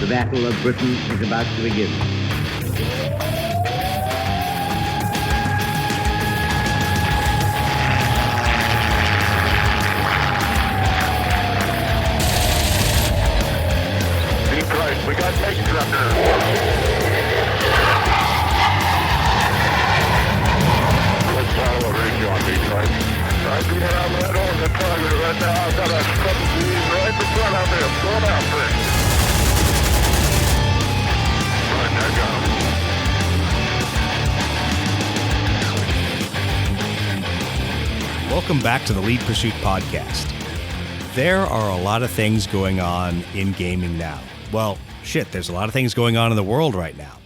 The Battle of Britain is about to begin. We got tanks up there. Let's follow a range on Detroit. I do not have that on the target right now. I've got a couple of these right in front of me. I'm going after it. Right, I got him. Welcome back to the Lead Pursuit Podcast. There are a lot of things going on in gaming now. Well, shit, there's a lot of things going on in the world right now.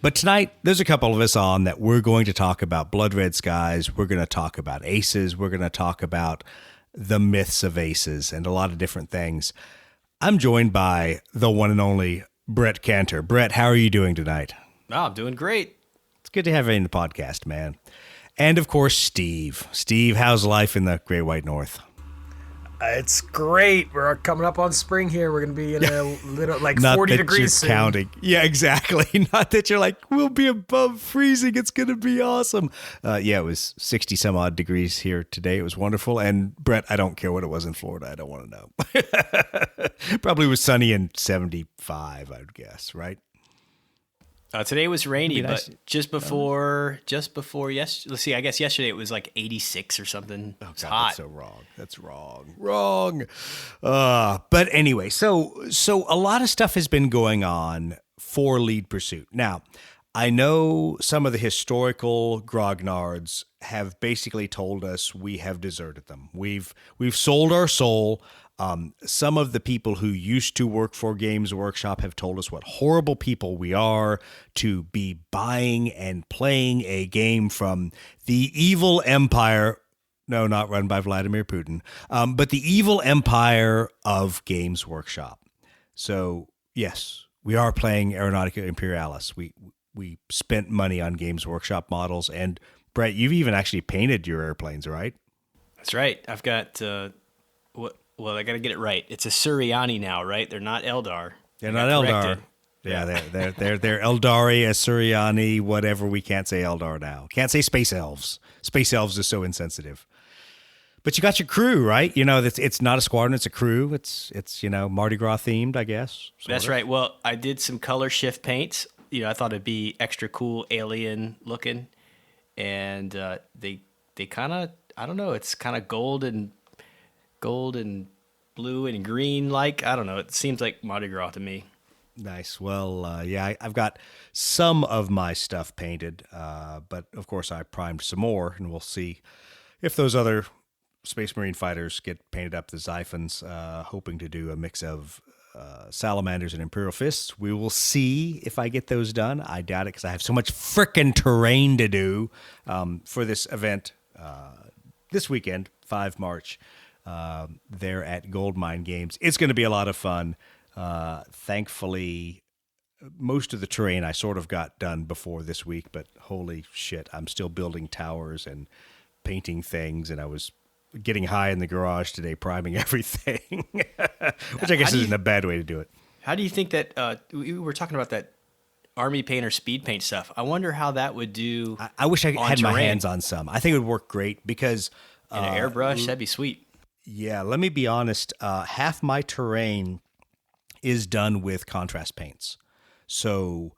But tonight, there's a couple of us on that we're going to talk about Blood Red Skies. We're going to talk about aces. We're going to talk about the myths of aces and a lot of different things. I'm joined by the one and only Brett Cantor. Brett, how are you doing tonight? Oh, I'm doing great. It's good to have you in the podcast, man. And of course, Steve. Steve, how's life in the Great White North? It's great. We're coming up on spring here. We're going to be in a little, like Not 40 that degrees you're soon. counting. Yeah, exactly. Not that you're like, we'll be above freezing. It's going to be awesome. Yeah, it was 60 some odd degrees here today. It was wonderful. And Brett, I don't care what it was in Florida. I don't want to know. Probably was sunny and 75, I would guess, right? Today was rainy, nice. but just before yes. Let's see. I guess yesterday it was like 86 or something. Oh, It's God, hot. that's so wrong. That's wrong. But anyway, so a lot of stuff has been going on for Lead Pursuit. Now, I know some of the historical grognards have basically told us we have deserted them. We've sold our soul. Some of the people who used to work for Games Workshop have told us what horrible people we are to be buying and playing a game from the evil empire. No, not run by Vladimir Putin, but the evil empire of Games Workshop. So, yes, we are playing Aeronautica Imperialis. We spent money on Games Workshop models. And, Brett, you've even actually painted your airplanes, right? That's right. I've got Well, I got to get it right. It's a Suriani now, right? They're not Eldar. They're I not got Eldar. corrected. Yeah, they're Eldari, Asuriani, whatever. We can't say Eldar now. Can't say Space Elves. Space Elves is so insensitive. But you got your crew, right? You know, it's not a squadron, it's a crew. It's Mardi Gras themed, I guess. That's right. Well, I did some color shift paints. I thought it'd be extra cool, alien looking, and they kind of, I don't know. It's kind of gold and blue and green, like, I don't know. It seems like Mardi Gras to me. Nice. Well, yeah, I've got some of my stuff painted, but of course I primed some more, and we'll see if those other Space Marine fighters get painted up. The Xiphons, hoping to do a mix of Salamanders and Imperial Fists. We will see if I get those done. I doubt it because I have so much frickin' terrain to do for this event this weekend, 5 March. There at Goldmine Games. It's going to be a lot of fun. Thankfully, most of the terrain I sort of got done before this week, but holy shit, I'm still building towers and painting things, and I was getting high in the garage today, priming everything, which I guess isn't a bad way to do it. How do you think that, we were talking about that Army Paint or Speed Paint stuff. I wonder how that would do I wish I had terrain. my hands on some. I think it would work great because... In an airbrush, that'd be sweet. Yeah, let me be honest. Half my terrain is done with contrast paints. So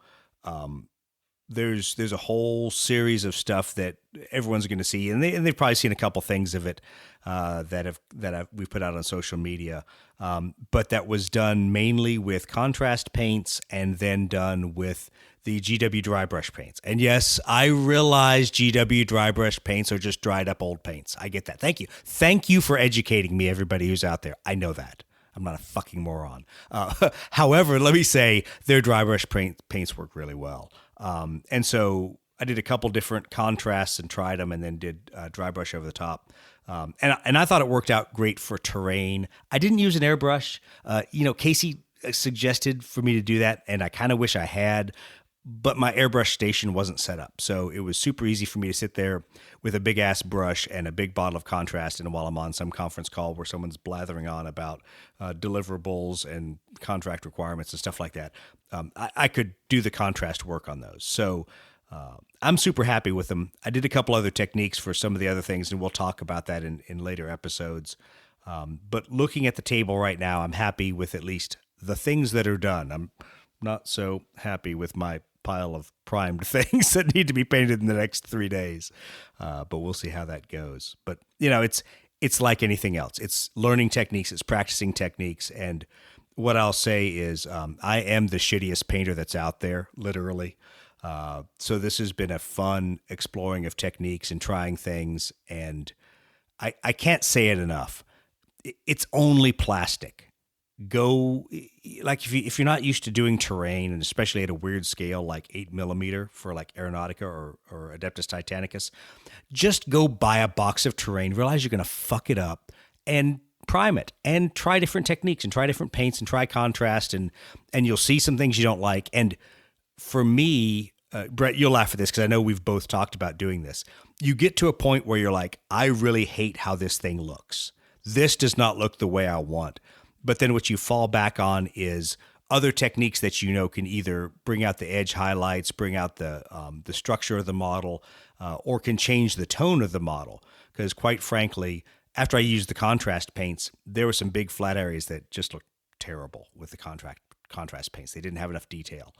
there's a whole series of stuff that everyone's going to see, and they've probably seen a couple things of it we've put out on social media. But that was done mainly with contrast paints and then done with the GW dry brush paints. And yes, I realize GW dry brush paints are just dried up old paints. I get that. Thank you. Thank you for educating me, everybody who's out there. I know that. I'm not a fucking moron. However, let me say their dry brush paints work really well. And so I did a couple different contrasts and tried them and then did dry brush over the top. And I thought it worked out great for terrain. I didn't use an airbrush. Casey suggested for me to do that, and I kind of wish I had. but my airbrush station wasn't set up. So it was super easy for me to sit there with a big ass brush and a big bottle of contrast. And while I'm on some conference call where someone's blathering on about deliverables and contract requirements and stuff like that, I could do the contrast work on those. So I'm super happy with them. I did a couple other techniques for some of the other things, and we'll talk about that in later episodes. But looking at the table right now, I'm happy with at least the things that are done. I'm not so happy with my pile of primed things that need to be painted in the next 3 days. But we'll see how that goes. But, it's like anything else. It's learning techniques. It's practicing techniques. And what I'll say is I am the shittiest painter that's out there, literally. So this has been a fun exploring of techniques and trying things. And I can't say it enough. It's only plastic. Go, like if you're not used to doing terrain, and especially at a weird scale like 8mm for like Aeronautica or Adeptus Titanicus, just go buy a box of terrain, realize you're going to fuck it up, and prime it, and try different techniques, and try different paints, and try contrast, and you'll see some things you don't like. And for me, Brett, you'll laugh at this because I know we've both talked about doing this. You get to a point where you're like, I really hate how this thing looks. This does not look the way I want. But then what you fall back on is other techniques that can either bring out the edge highlights, bring out the structure of the model, or can change the tone of the model. Because quite frankly, after I used the contrast paints, there were some big flat areas that just looked terrible with the contrast paints. They didn't have enough detail.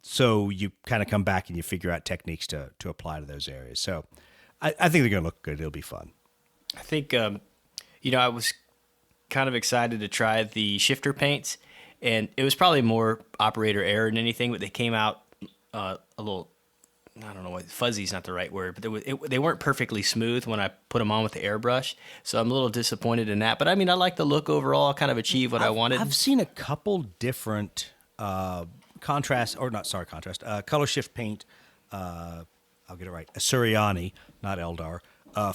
So you kind of come back and you figure out techniques to apply to those areas. So I think they're going to look good. It'll be fun. I think, I was kind of excited to try the shifter paints, and it was probably more operator error than anything, but they came out a little, I don't know what, fuzzy's not the right word, but they weren't perfectly smooth when I put them on with the airbrush, so I'm a little disappointed in that. But I mean, I like the look overall, kind of achieve what I wanted. I've seen a couple different color shift paint, I'll get it right, Asuriani, not Eldar,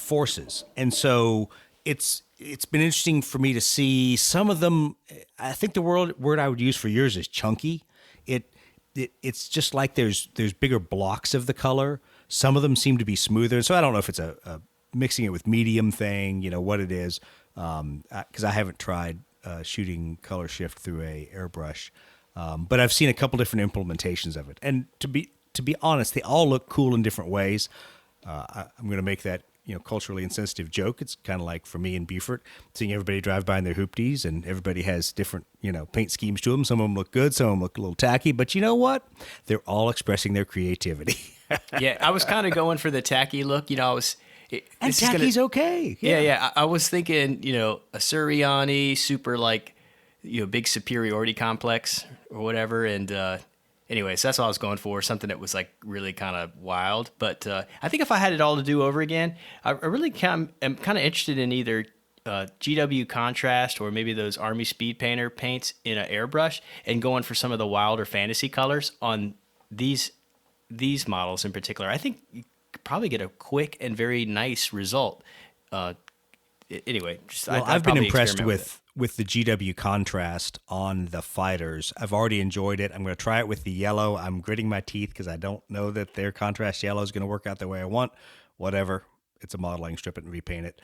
forces. And so it's been interesting for me to see some of them. I think the word I would use for yours is chunky. It's just like there's bigger blocks of the color. Some of them seem to be smoother. So I don't know if it's a mixing it with medium thing, what it is, because I haven't tried shooting color shift through a airbrush. But I've seen a couple different implementations of it. And to be honest, they all look cool in different ways. I'm going to make that culturally insensitive joke. It's kind of like for me in Beaufort, seeing everybody drive by in their hoopties, and everybody has different, paint schemes to them. Some of them look good, some of them look a little tacky, but you know what? They're all expressing their creativity. Yeah, I was kind of going for the tacky look. Tacky's okay. Yeah. I was thinking, a Suriani, super big superiority complex or whatever, and anyways, that's what I was going for, something that was like really kind of wild. But I think if I had it all to do over again, I really am kind of interested in either GW contrast or maybe those Army Speed Painter paints in an airbrush, and going for some of the wilder fantasy colors on these models in particular. I think you could probably get a quick and very nice result. Anyway, I've been impressed with the GW contrast on the fighters. I've already enjoyed it. I'm going to try it with the yellow. I'm gritting my teeth because I don't know that their contrast yellow is going to work out the way I want. Whatever. It's a modeling, strip it and repaint it.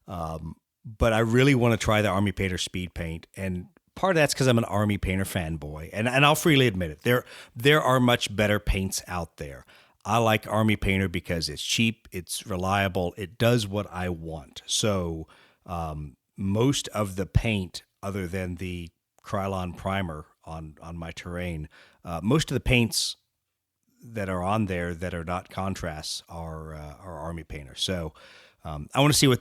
But I really want to try the Army Painter Speed Paint. And part of that's because I'm an Army Painter fanboy. And I'll freely admit it. There are much better paints out there. I like Army Painter because it's cheap, it's reliable, it does what I want. So most of the paint, other than the Krylon primer on my terrain, most of the paints that are on there that are not contrasts are Army Painter. So I want to see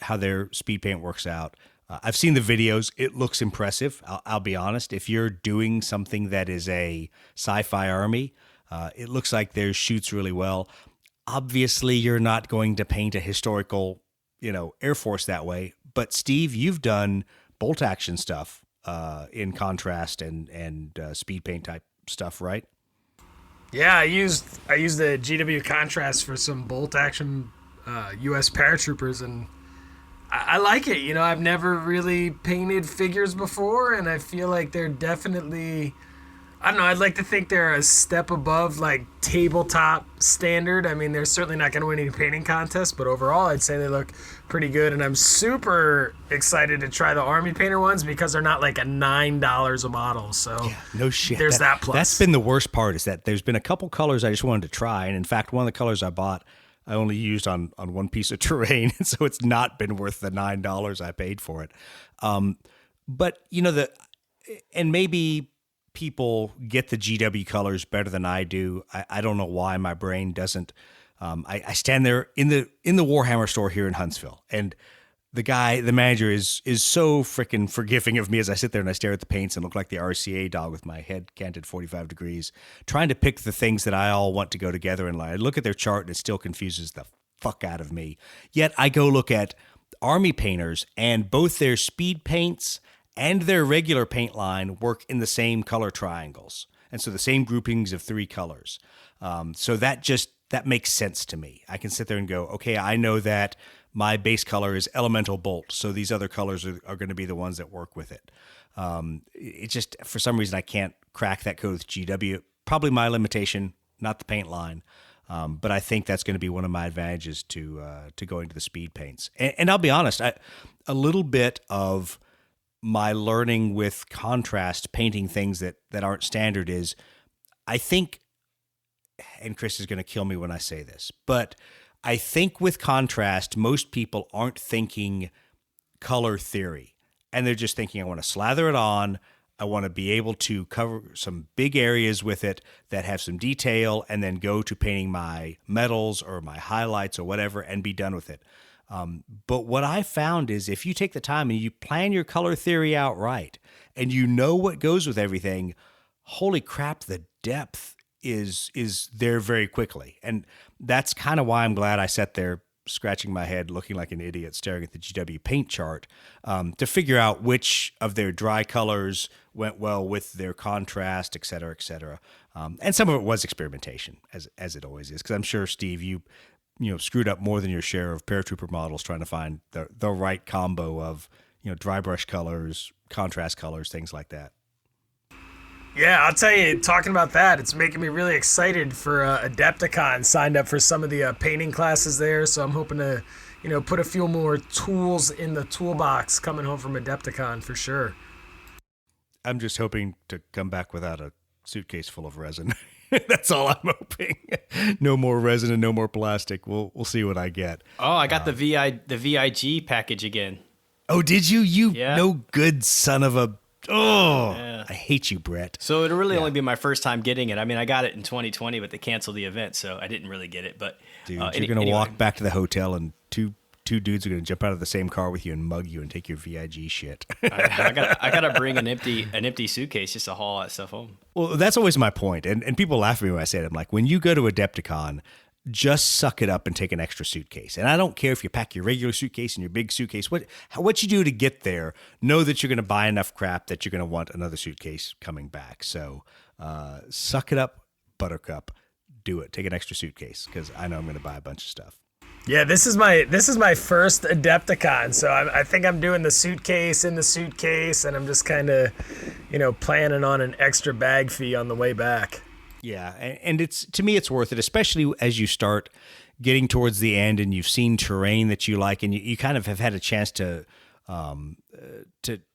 how their speed paint works out. I've seen the videos. It looks impressive. I'll be honest. If you're doing something that is a sci-fi army, it looks like theirs shoots really well. Obviously, you're not going to paint a historical, Air Force that way. But Steve, you've done bolt action stuff in contrast and speed paint type stuff, right? Yeah, I used the GW contrast for some bolt action U.S. paratroopers, and I like it. I've never really painted figures before, and I feel like they're definitely I don't know. I'd like to think they're a step above like tabletop standard. I mean, they're certainly not going to win any painting contests, but overall, I'd say they look pretty good. And I'm super excited to try the Army Painter ones because they're not like a $9 a model. So Yeah, no shit. There's that plus. That's been the worst part, is that there's been a couple colors I just wanted to try. And in fact, one of the colors I bought, I only used on one piece of terrain. So it's not been worth the $9 I paid for it. But, and maybe people get the GW colors better than I do. I don't know why my brain doesn't. I stand there in the Warhammer store here in Huntsville, and the manager is so freaking forgiving of me as I sit there and I stare at the paints and look like the RCA dog with my head canted 45 degrees, trying to pick the things that I all want to go together in line. I look at their chart and it still confuses the fuck out of me. Yet I go look at Army Painters, and both their speed paints and their regular paint line work in the same color triangles. And so the same groupings of 3 colors. So that makes sense to me. I can sit there and go, okay, I know that my base color is elemental bolt, so these other colors are going to be the ones that work with it. It just, for some reason, I can't crack that code with GW. Probably my limitation, not the paint line. But I think that's going to be one of my advantages to going to the speed paints. And I'll be honest, a little bit of my learning with contrast, painting things that aren't standard, is I think, and Chris is going to kill me when I say this, but I think with contrast, most people aren't thinking color theory, and they're just thinking, I want to slather it on. I want to be able to cover some big areas with it that have some detail, and then go to painting my metals or my highlights or whatever and be done with it. But what I found is, if you take the time and you plan your color theory out right, and you know what goes with everything, holy crap, the depth is there very quickly. And that's kind of why I'm glad I sat there scratching my head, looking like an idiot, staring at the GW paint chart, to figure out which of their dry colors went well with their contrast, et cetera, et cetera. And some of it was experimentation, as it always is. Because I'm sure, Steve, you screwed up more than your share of paratrooper models trying to find the right combo of, dry brush colors, contrast colors, things like that. Yeah, I'll tell you, talking about that, it's making me really excited for Adepticon. Signed up for some of the painting classes there, so I'm hoping to, put a few more tools in the toolbox coming home from Adepticon for sure. I'm just hoping to come back without a suitcase full of resin. That's all I'm hoping. No more resin and no more plastic. We'll see what I get. Oh, I got the VIG package again. Oh, did you? Yeah. No good son of a... Oh, Yeah. I hate you, Brett. So it'll really only be my first time getting it. I mean, I got it in 2020, but they canceled the event, so I didn't really get it. But Dude, you're going to walk back to the hotel and two dudes are going to jump out of the same car with you and mug you and take your VIG shit. I gotta bring an empty suitcase just to haul that stuff home. Well, that's always my point. And people laugh at me when I say it. I'm like, when you go to Adepticon, just suck it up and take an extra suitcase. And I don't care if you pack your regular suitcase and your big suitcase. What you do to get there, know that you're going to buy enough crap that you're going to want another suitcase coming back. So suck it up, Buttercup. Do it. Take an extra suitcase, because I know I'm going to buy a bunch of stuff. Yeah, this is my first Adepticon, so I think I'm doing the suitcase in the suitcase, and I'm just kind of, planning on an extra bag fee on the way back. Yeah, and to me it's worth it, especially as you start getting towards the end and you've seen terrain that you like, and you kind of have had a chance to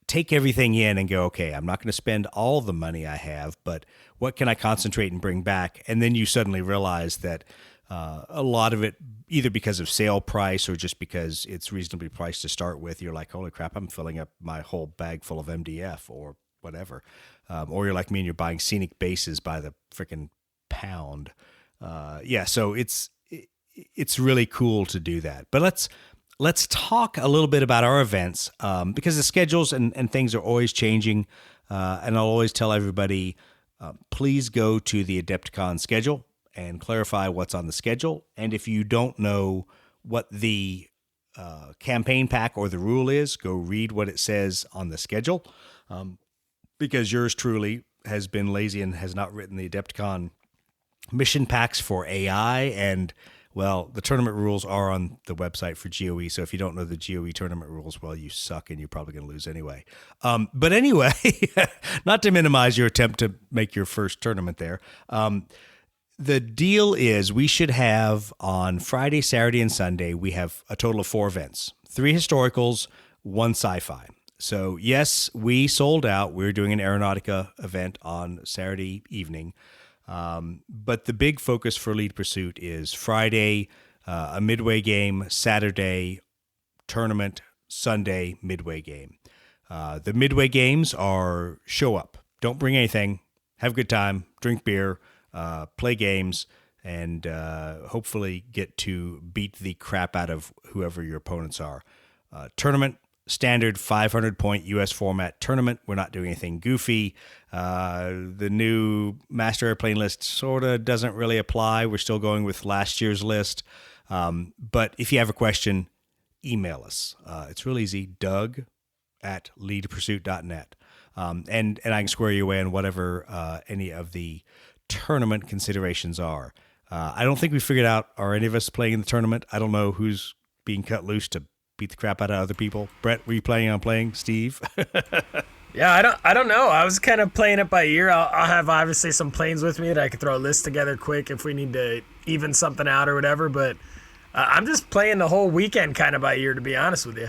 take everything in and go, okay, I'm not going to spend all the money I have, but what can I concentrate and bring back? And then you suddenly realize that a lot of it, either because of sale price or just because it's reasonably priced to start with, you're like, holy crap, I'm filling up my whole bag full of MDF or whatever. Or you're like me and you're buying scenic bases by the freaking pound. So it's really cool to do that. But let's talk a little bit about our events, because the schedules and things are always changing. And I'll always tell everybody, please go to the Adepticon schedule and clarify what's on the schedule. And if you don't know what the campaign pack or the rule is, go read what it says on the schedule. Because yours truly has been lazy and has not written the Adepticon mission packs for AI. And Well, the tournament rules are on the website for GOE. So if you don't know the GOE tournament rules, well, you suck and you're probably going to lose anyway. But anyway, not to minimize your attempt to make your first tournament there. The deal is we should have on Friday, Saturday, and Sunday, we have a total of 4 events, 3 historicals, 1 sci-fi. So yes, we sold out. We're doing an Aeronautica event on Saturday evening. But the big focus for Lead Pursuit is Friday, a midway game, Saturday, tournament, Sunday, midway game. The midway games are show up. Don't bring anything. Have a good time. Drink beer. Play games, and hopefully get to beat the crap out of whoever your opponents are. Tournament, standard 500-point U.S. format tournament. We're not doing anything goofy. The new master airplane list sort of doesn't really apply. We're still going with last year's list. But if you have a question, email us. It's real easy, doug@leadpursuit.net. And I can square you away on whatever any of the tournament considerations are. I don't think we figured out, are any of us playing in the tournament? I don't know who's being cut loose to beat the crap out of other people. Brett, were you planning on playing? Steve? Yeah, I don't know. I was kind of playing it by ear. I'll have obviously some planes with me that I could throw a list together quick if we need to even something out or whatever. But I'm just playing the whole weekend kind of by ear, to be honest with you.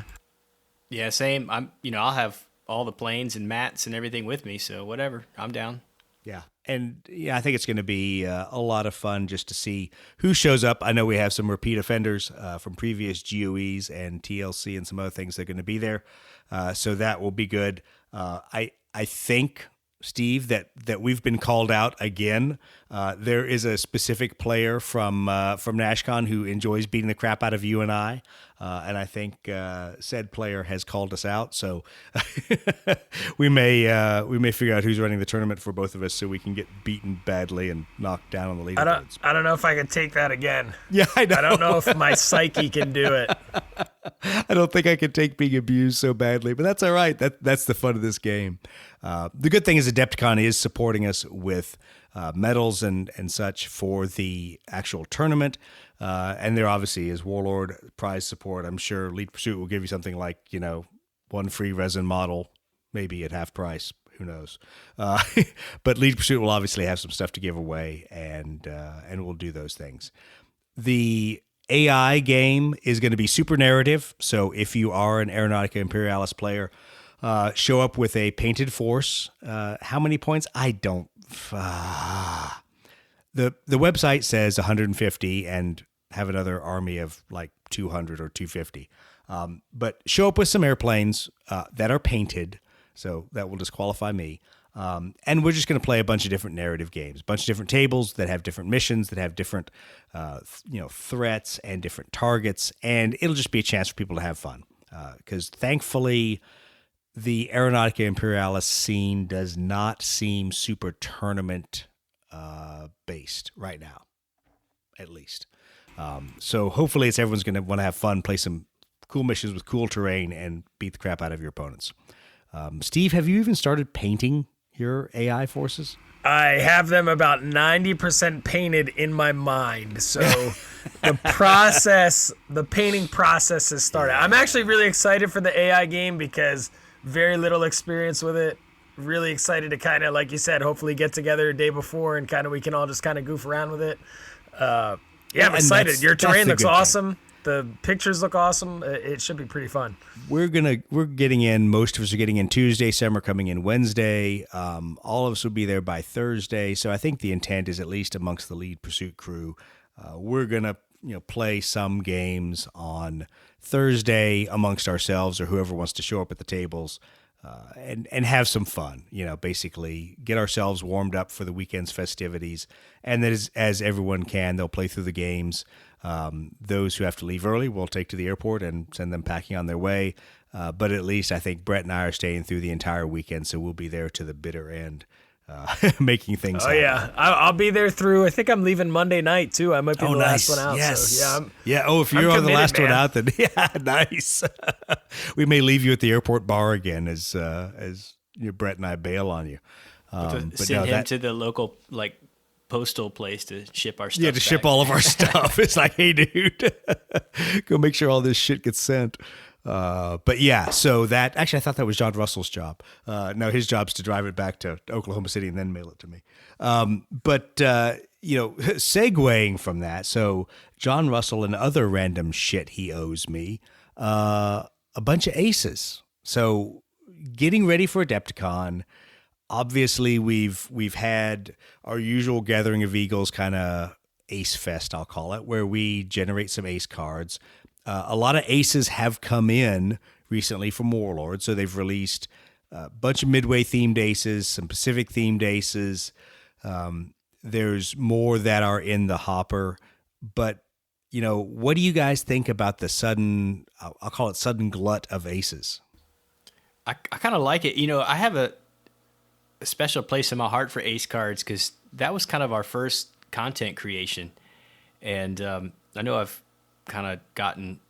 Yeah, same. I'll have all the planes and mats and everything with me, so whatever. I'm down. Yeah. And yeah, I think it's going to be a lot of fun just to see who shows up. I know we have some repeat offenders from previous GOEs and TLC and some other things that are going to be there. So that will be good. I think, Steve, that we've been called out again. There is a specific player from NashCon who enjoys beating the crap out of you and I. And I think said player has called us out. So we may figure out who's running the tournament for both of us so we can get beaten badly and knocked down on the leaderboards. I don't know if I can take that again. Yeah, I know. I don't know if my psyche can do it. I don't think I can take being abused so badly, but that's all right. That's the fun of this game. The good thing is Adepticon is supporting us with medals and such for the actual tournament. And there obviously is Warlord prize support. I'm sure Lead Pursuit will give you something like, 1 free resin model, maybe at half price. Who knows? But Lead Pursuit will obviously have some stuff to give away, and we'll do those things. The AI game is going to be super narrative. So if you are an Aeronautica Imperialis player, show up with a painted force. How many points? I don't. The website says 150 and have another army of like 200 or 250. But show up with some airplanes that are painted. So that will disqualify me. And we're just going to play a bunch of different narrative games, a bunch of different tables that have different missions, that have different, threats and different targets. And it'll just be a chance for people to have fun. Because thankfully, the Aeronautica Imperialis scene does not seem super tournament based right now, at least. So hopefully everyone's going to want to have fun, play some cool missions with cool terrain, and beat the crap out of your opponents. Steve, have you even started painting your AI forces? I have them about 90% painted in my mind. So the painting process has started. I'm actually really excited for the AI game because very little experience with it. Really excited to kind of, like you said, hopefully get together a day before and kind of we can all just kind of goof around with it. I'm excited. Your terrain looks awesome. The pictures look awesome. It should be pretty fun. We're getting in. Most of us are getting in Tuesday. Some are coming in Wednesday. All of us will be there by Thursday. So I think the intent is, at least amongst the Lead Pursuit crew, we're gonna play some games on Thursday amongst ourselves or whoever wants to show up at the tables, and have some fun. Basically get ourselves warmed up for the weekend's festivities, and then as everyone can, they'll play through the games. Those who have to leave early, we'll take to the airport and send them packing on their way. But at least I think Brett and I are staying through the entire weekend, so we'll be there to the bitter end, making things happen. Yeah. I'll be there through, I think I'm leaving Monday night, too. I might be the last one out. Yes. So, if you're on the last man. one out, then nice. We may leave you at the airport bar again as Brett and I bail on you. Send him to the local, postal place to ship our stuff. Yeah, to ship all of our stuff. It's like, hey, dude, go make sure all this shit gets sent. But yeah, so that actually, I thought that was John Russell's job. No, his job's to drive it back to Oklahoma City and then mail it to me. Segueing from that, so John Russell and other random shit he owes me, a bunch of aces. So getting ready for Adepticon. Obviously, we've had our usual gathering of eagles kind of ace fest, I'll call it, where we generate some ace cards. A lot of aces have come in recently from Warlord, so they've released a bunch of Midway-themed aces, some Pacific-themed aces. There's more that are in the hopper. But, what do you guys think about the sudden, I'll call it sudden glut of aces? I kind of like it. I have a special place in my heart for ace cards because that was kind of our first content creation. And I know I've kind of gotten,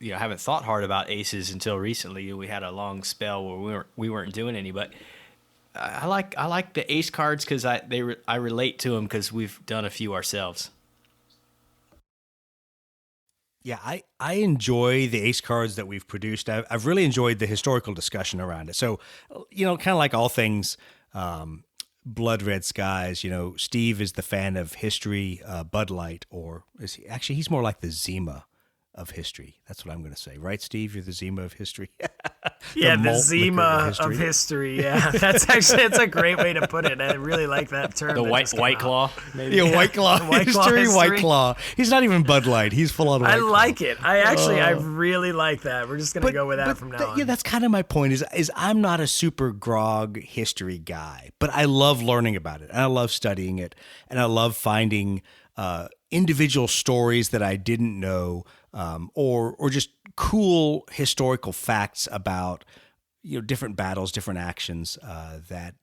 haven't thought hard about aces until recently. We had a long spell where we weren't doing any, but I like the ace cards because I relate to them because we've done a few ourselves. Yeah, I enjoy the ace cards that we've produced. I've really enjoyed the historical discussion around it. So, kind of like all things Blood Red Skies, Steve is the fan of history, Bud Light, or is he? Actually, he's more like the Zima of history. That's what I'm going to say. Right, Steve? You're the Zima of history? The Zima of history. Yeah, it's a great way to put it. I really like that term. The White Claw, maybe. Yeah, White Claw history. White Claw. He's not even Bud Light. He's full on White Claw. I like it. I really like that. We're just going to go with that from now on. Yeah, that's kind of my point is I'm not a super grog history guy, but I love learning about it, and I love studying it, and I love finding individual stories that I didn't know, or just cool historical facts about different battles, different actions that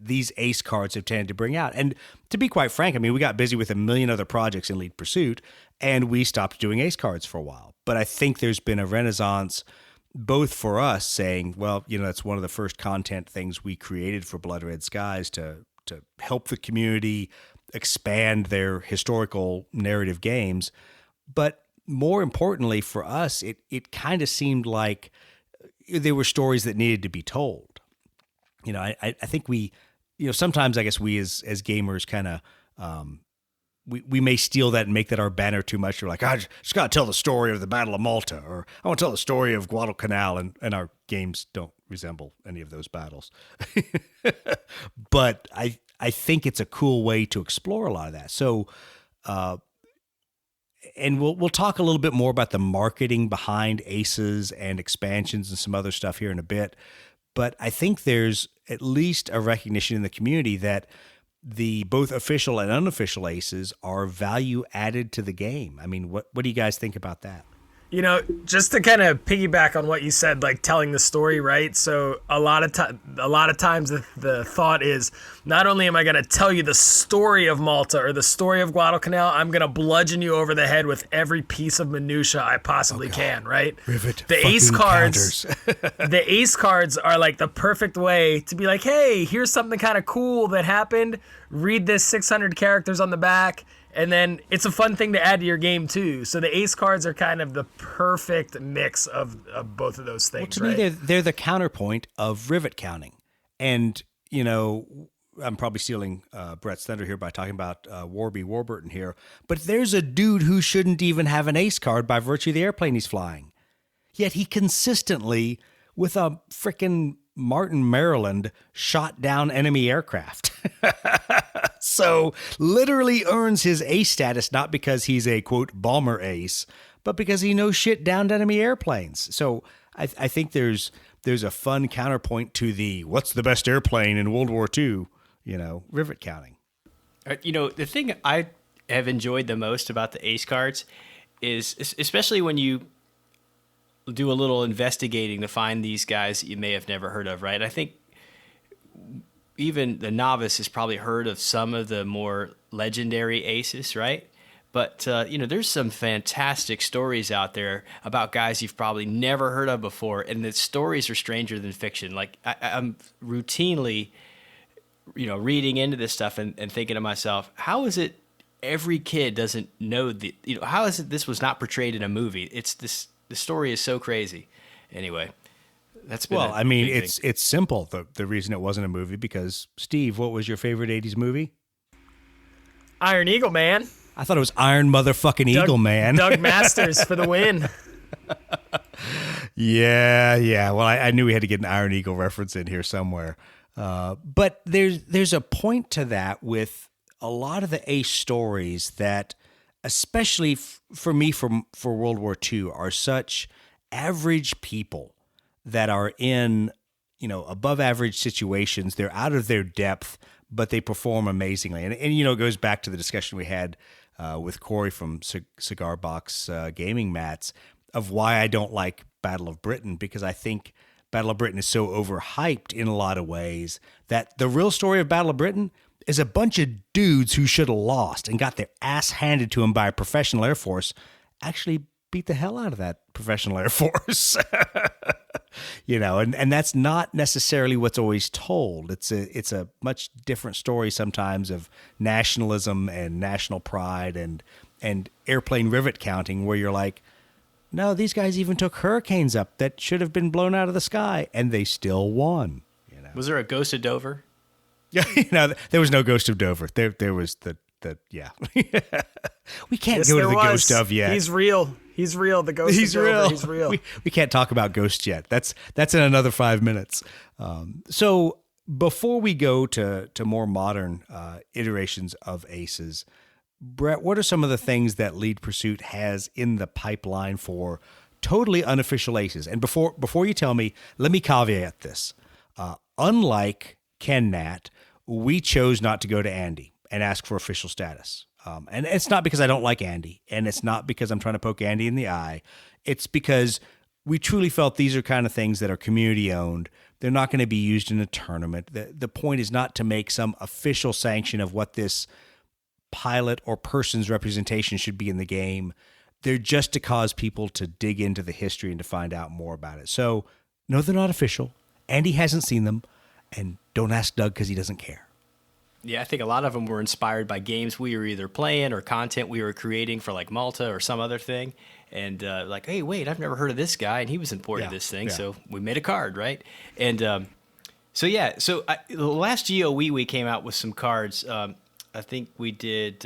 these ace cards have tended to bring out. And to be quite frank, I mean, we got busy with a million other projects in Lead Pursuit, and we stopped doing ace cards for a while. But I think there's been a renaissance, both for us saying, well, that's one of the first content things we created for Blood Red Skies to help the community expand their historical narrative games. But more importantly for us, it kind of seemed like there were stories that needed to be told. I think we, sometimes I guess we as gamers kind of, we may steal that and make that our banner too much. We're like, I just got to tell the story of the Battle of Malta, or I want to tell the story of Guadalcanal, and our games don't resemble any of those battles. But I think it's a cool way to explore a lot of that. So, and we'll talk a little bit more about the marketing behind aces and expansions and some other stuff here in a bit. But I think there's at least a recognition in the community that the both official and unofficial aces are value added to the game. I mean, what do you guys think about that? Just to kind of piggyback on what you said, like telling the story, right? So a lot of times the thought is, not only am I going to tell you the story of Malta or the story of Guadalcanal, I'm going to bludgeon you over the head with every piece of minutia I possibly can, right? Rivet the ace cards, counters. the ace cards are like the perfect way to be like, hey, here's something kind of cool that happened. Read this 600 characters on the back. And then it's a fun thing to add to your game, too. So the ace cards are kind of the perfect mix of both of those things, well, to me, they're the counterpoint of rivet counting. And, I'm probably stealing Brett's thunder here by talking about Warby Warburton here. But there's a dude who shouldn't even have an ace card by virtue of the airplane he's flying. Yet he consistently, with a frickin' Martin, Maryland, shot down enemy aircraft. So literally earns his ace status, not because he's a, quote, bomber ace, but because he knows shit down enemy airplanes. So I think there's a fun counterpoint to the what's the best airplane in World War II, rivet counting. The thing I have enjoyed the most about the ace cards is, especially when you do a little investigating to find these guys that you may have never heard of, right? I think even the novice has probably heard of some of the more legendary aces, right? But, there's some fantastic stories out there about guys you've probably never heard of before, and the stories are stranger than fiction. Like, I'm routinely reading into this stuff and thinking to myself, how is it every kid doesn't know how is it this was not portrayed in a movie? The story is so crazy. Anyway, that's been Well, I mean, it's simple. The reason it wasn't a movie because Steve, what was your favorite '80s movie? Iron Eagle, man. I thought it was Iron Motherfucking Eagle, man. Doug Masters for the win. Yeah. Well, I knew we had to get an Iron Eagle reference in here somewhere. But there's a point to that with a lot of the ace stories that, especially for me for World War II, are such average people that are in, above average situations. They're out of their depth, but they perform amazingly. And it goes back to the discussion we had with Corey from Cigar Box Gaming Mats of why I don't like Battle of Britain, because I think Battle of Britain is so overhyped in a lot of ways that the real story of Battle of Britain is a bunch of dudes who should have lost and got their ass handed to them by a professional Air Force actually beat the hell out of that professional Air Force. And that's not necessarily what's always told. It's a much different story sometimes of nationalism and national pride and airplane rivet counting, where you're like, no, these guys even took hurricanes up that should have been blown out of the sky, and they still won. Was there a Ghost of Dover? Yeah, there was no Ghost of Dover. There was the yeah. We can't go to the Ghost of yet. He's real. He's real. The Ghost of Dover. He's real. We can't talk about ghosts yet. That's in another 5 minutes. So before we go to more modern iterations of aces, Brett, what are some of the things that Lead Pursuit has in the pipeline for totally unofficial aces? And before you tell me, let me caveat this. Unlike Ken Nat, we chose not to go to Andy and ask for official status. And it's not because I don't like Andy, and it's not because I'm trying to poke Andy in the eye. It's because we truly felt these are kind of things that are community owned. They're not going to be used in a tournament. The point is not to make some official sanction of what this pilot or person's representation should be in the game. They're just to cause people to dig into the history and to find out more about it. So, no, they're not official. Andy hasn't seen them, and don't ask Doug because he doesn't care. Yeah, I think a lot of them were inspired by games we were either playing or content we were creating for like Malta or some other thing. And like, hey, wait, I've never heard of this guy, and he was important to this thing. Yeah. So we made a card, right? And the last GOE we came out with some cards. I think we did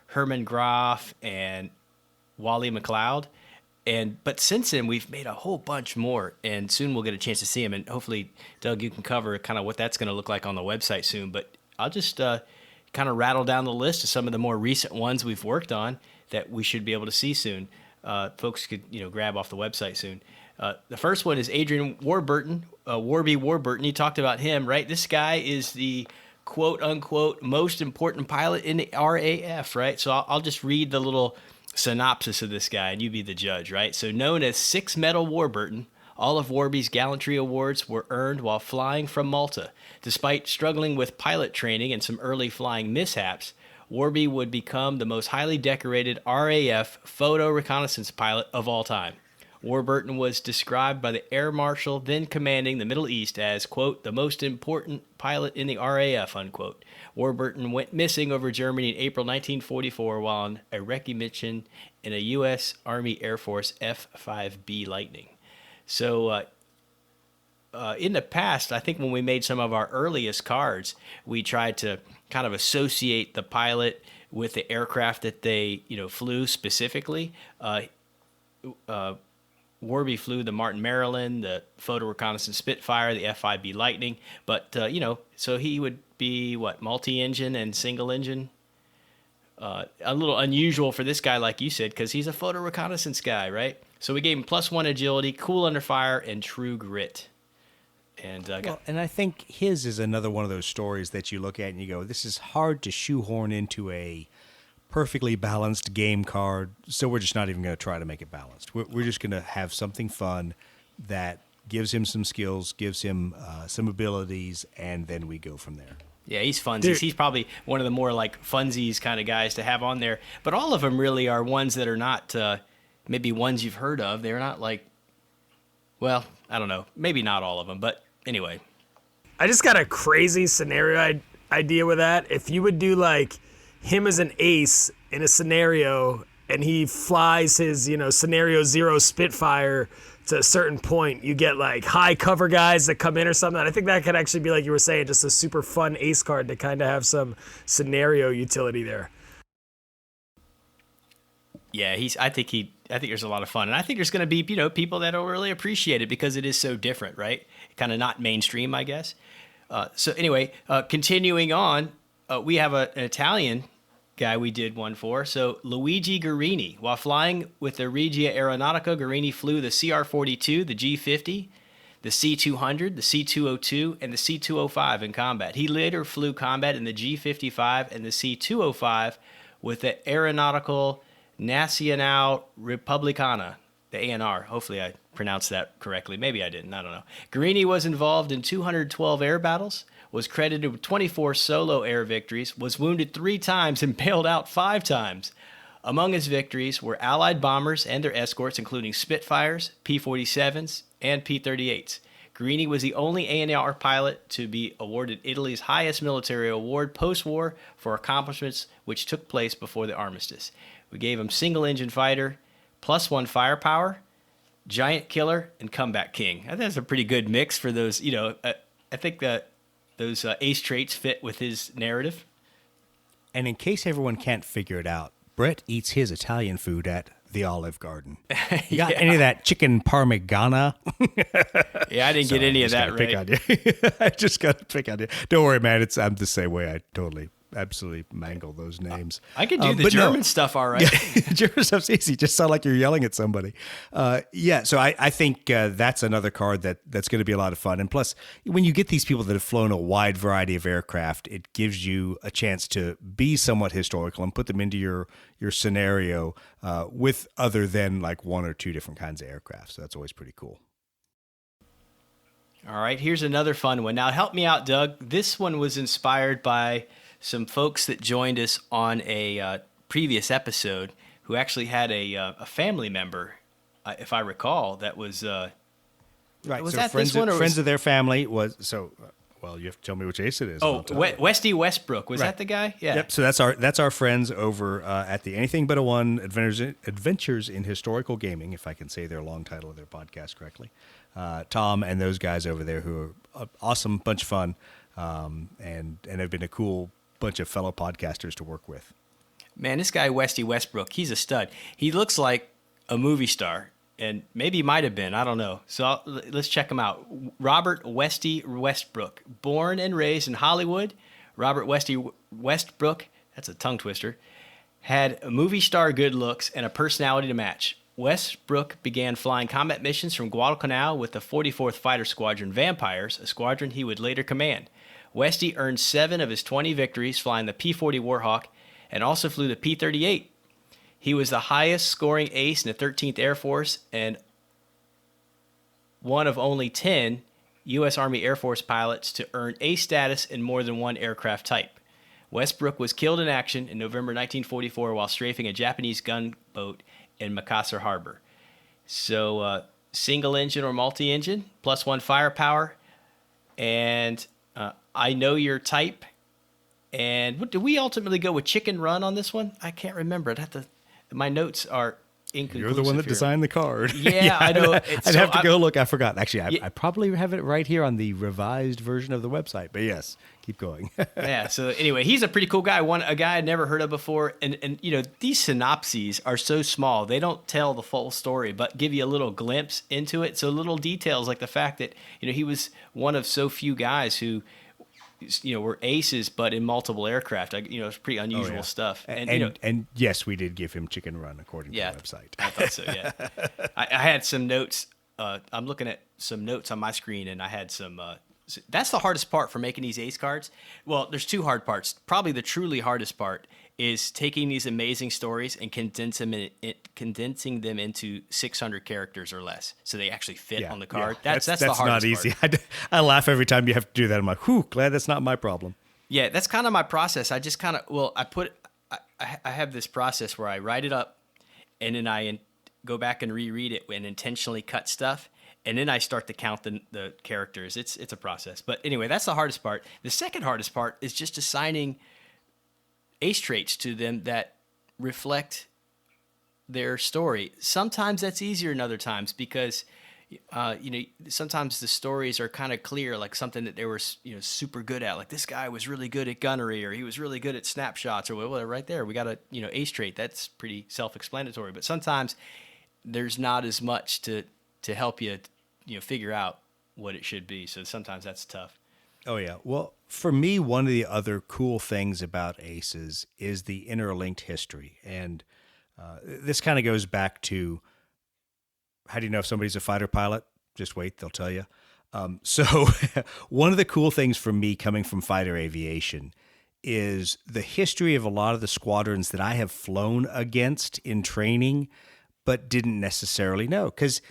Herman Graf and Wally McLeod. But since then, we've made a whole bunch more, and soon we'll get a chance to see them. And hopefully, Doug, you can cover kind of what that's going to look like on the website soon. But I'll just kind of rattle down the list of some of the more recent ones we've worked on that we should be able to see soon. Folks could grab off the website soon. The first one is Adrian Warburton, Warby Warburton. You talked about him, right? This guy is the quote-unquote most important pilot in the RAF, right? So I'll just read the little synopsis of this guy, and you be the judge, right? So known as Six Medal Warburton, all of Warby's gallantry awards were earned while flying from Malta. Despite struggling with pilot training and some early flying mishaps, Warby would become the most highly decorated RAF photo reconnaissance pilot of all time. Warburton was described by the Air Marshal then commanding the Middle East as, quote, the most important pilot in the RAF, unquote. Warburton went missing over Germany in April 1944 while on a recce mission in a U.S. Army Air Force F-5B Lightning. So in the past, I think when we made some of our earliest cards, we tried to kind of associate the pilot with the aircraft that they flew specifically. Warby flew the Martin Maryland, the Photo Reconnaissance Spitfire, the F-5B Lightning, but so he would be multi-engine and single engine. A little unusual for this guy, like you said, because he's a photo reconnaissance guy, right? So we gave him +1 agility, cool under fire, and true grit. And and I think his is another one of those stories that you look at and you go, this is hard to shoehorn into a perfectly balanced game card, so we're just not even going to try to make it balanced. We're just going to have something fun that gives him some skills, gives him some abilities, and then we go from there. Yeah, he's funsies. He's probably one of the more like funsies kind of guys to have on there. But all of them really are ones that are not maybe ones you've heard of. They're not like, well, I don't know. Maybe not all of them, but anyway. I just got a crazy scenario idea with that. If you would do like him as an ace in a scenario and he flies his, scenario 0 Spitfire to a certain point, you get like high cover guys that come in or something. I think that could actually be, like you were saying, just a super fun ace card to kind of have some scenario utility there. Yeah, I think there's a lot of fun, and I think there's going to be people that'll really appreciate it because it is so different, right? Kind of not mainstream, I guess. So anyway, continuing on, we have an Italian guy we did one for. So Luigi Guarini, while flying with the Regia Aeronautica, Guarini flew the CR-42, the G-50, the C-200, the C-202, and the C-205 in combat. He later flew combat in the G-55 and the C-205 with the Aeronautical Nazionale Repubblicana, the ANR. Hopefully I pronounced that correctly. Maybe I didn't. I don't know. Guarini was involved in 212 air battles, was credited with 24 solo air victories, was wounded 3 times and bailed out 5 times. Among his victories were Allied bombers and their escorts, including Spitfires, P-47s, and P-38s. Guarini was the only ANR pilot to be awarded Italy's highest military award post-war for accomplishments which took place before the armistice. We gave him single-engine fighter, +1 firepower, giant killer, and comeback king. I think that's a pretty good mix for those, I think that those ace traits fit with his narrative. And in case everyone can't figure it out, Brett eats his Italian food at the Olive Garden. You got any of that chicken parmigiana? Yeah, I didn't get any of that right. I just got to pick on you. Don't worry, man. I'm the same way. I totally, absolutely mangle those names. I can do the German stuff all right. Yeah, German stuff's easy. Just sound like you're yelling at somebody. So I think that's another card that's going to be a lot of fun. And plus, when you get these people that have flown a wide variety of aircraft, it gives you a chance to be somewhat historical and put them into your scenario with other than like 1 or 2 different kinds of aircraft. So that's always pretty cool. All right, here's another fun one. Now, help me out, Doug. This one was inspired by some folks that joined us on a previous episode who actually had a family member, if I recall, that was right. Was so that friends, this one? Friends of their family was so. Well, you have to tell me which ace it is. Oh, Westy Westbrook. Was that the guy? Yeah. Yep. So that's our friends over at the Anything But a One Adventures in Historical Gaming, if I can say their long title of their podcast correctly. Tom and those guys over there who are an awesome bunch of fun, and have been a cool bunch of fellow podcasters to work with. Man, this guy Westy Westbrook, he's a stud. He looks like a movie star, and maybe he might have been. I don't know. So let's check him out. Robert Westy Westbrook, born and raised in Hollywood. Robert Westy Westbrook, that's a tongue twister, had movie star good looks and a personality to match. Westbrook began flying combat missions from Guadalcanal with the 44th Fighter Squadron Vampires, a squadron he would later command. Westy earned 7 of his 20 victories flying the P-40 Warhawk and also flew the P-38. He was the highest scoring ace in the 13th Air Force and one of only 10 U.S. Army Air Force pilots to earn ace status in more than one aircraft type. Westbrook was killed in action in November 1944 while strafing a Japanese gunboat in Makassar Harbor. So single engine or multi-engine, +1 firepower, and I know your type. And what, did we ultimately go with chicken run on this one? I can't remember. My notes are inconclusive. You're the one that here. designed the card. Yeah, I know. I'd have to go look. I forgot. Actually, I probably have it right here on the revised version of the website. But yes, keep going. Yeah. So anyway, he's a pretty cool guy. A guy I'd never heard of before. And these synopses are so small. They don't tell the full story, but give you a little glimpse into it. So little details like the fact that, he was one of so few guys who, were aces, but in multiple aircraft. It's pretty unusual stuff. And yes, we did give him chicken run according to the website. I thought so. Yeah. I had some notes. I'm looking at some notes on my screen, and I had some. That's the hardest part for making these ace cards. Well, there's 2 hard parts. Probably the truly hardest part is taking these amazing stories and condensing them into 600 characters or less, so they actually fit on the card. Yeah. That's the hardest not easy. part. I laugh every time you have to do that. I'm like, whew, glad that's not my problem. Yeah, that's kind of my process. I just I have this process where I write it up, and then I go back and reread it and intentionally cut stuff, and then I start to count the characters. It's a process. But anyway, that's the hardest part. The second hardest part is just assigning ace traits to them that reflect their story. Sometimes that's easier than other times because sometimes the stories are kind of clear, like something that they were super good at. Like this guy was really good at gunnery, or he was really good at snapshots, or whatever. Right there, we got a ace trait. That's pretty self-explanatory. But sometimes there's not as much to help you figure out what it should be. So sometimes that's tough. Oh yeah. Well, for me, one of the other cool things about aces is the interlinked history, and this kind of goes back to, how do you know if somebody's a fighter pilot? Just wait, they'll tell you. So one of the cool things for me coming from fighter aviation is the history of a lot of the squadrons that I have flown against in training, but didn't necessarily know. Because,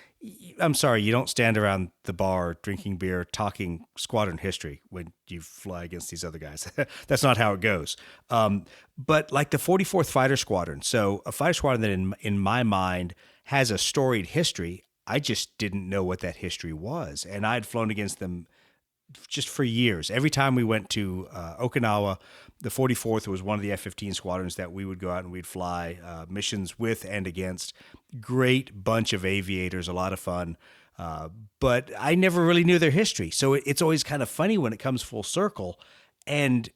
I'm sorry, you don't stand around the bar drinking beer, talking squadron history when you fly against these other guys. That's not how it goes. But like the 44th Fighter Squadron, so a fighter squadron that in my mind has a storied history, I just didn't know what that history was. And I'd flown against them just for years. Every time we went to Okinawa, the 44th was one of the F-15 squadrons that we would go out and we'd fly missions with and against. Great bunch of aviators, a lot of fun. But I never really knew their history. So it's always kind of funny when it comes full circle. And,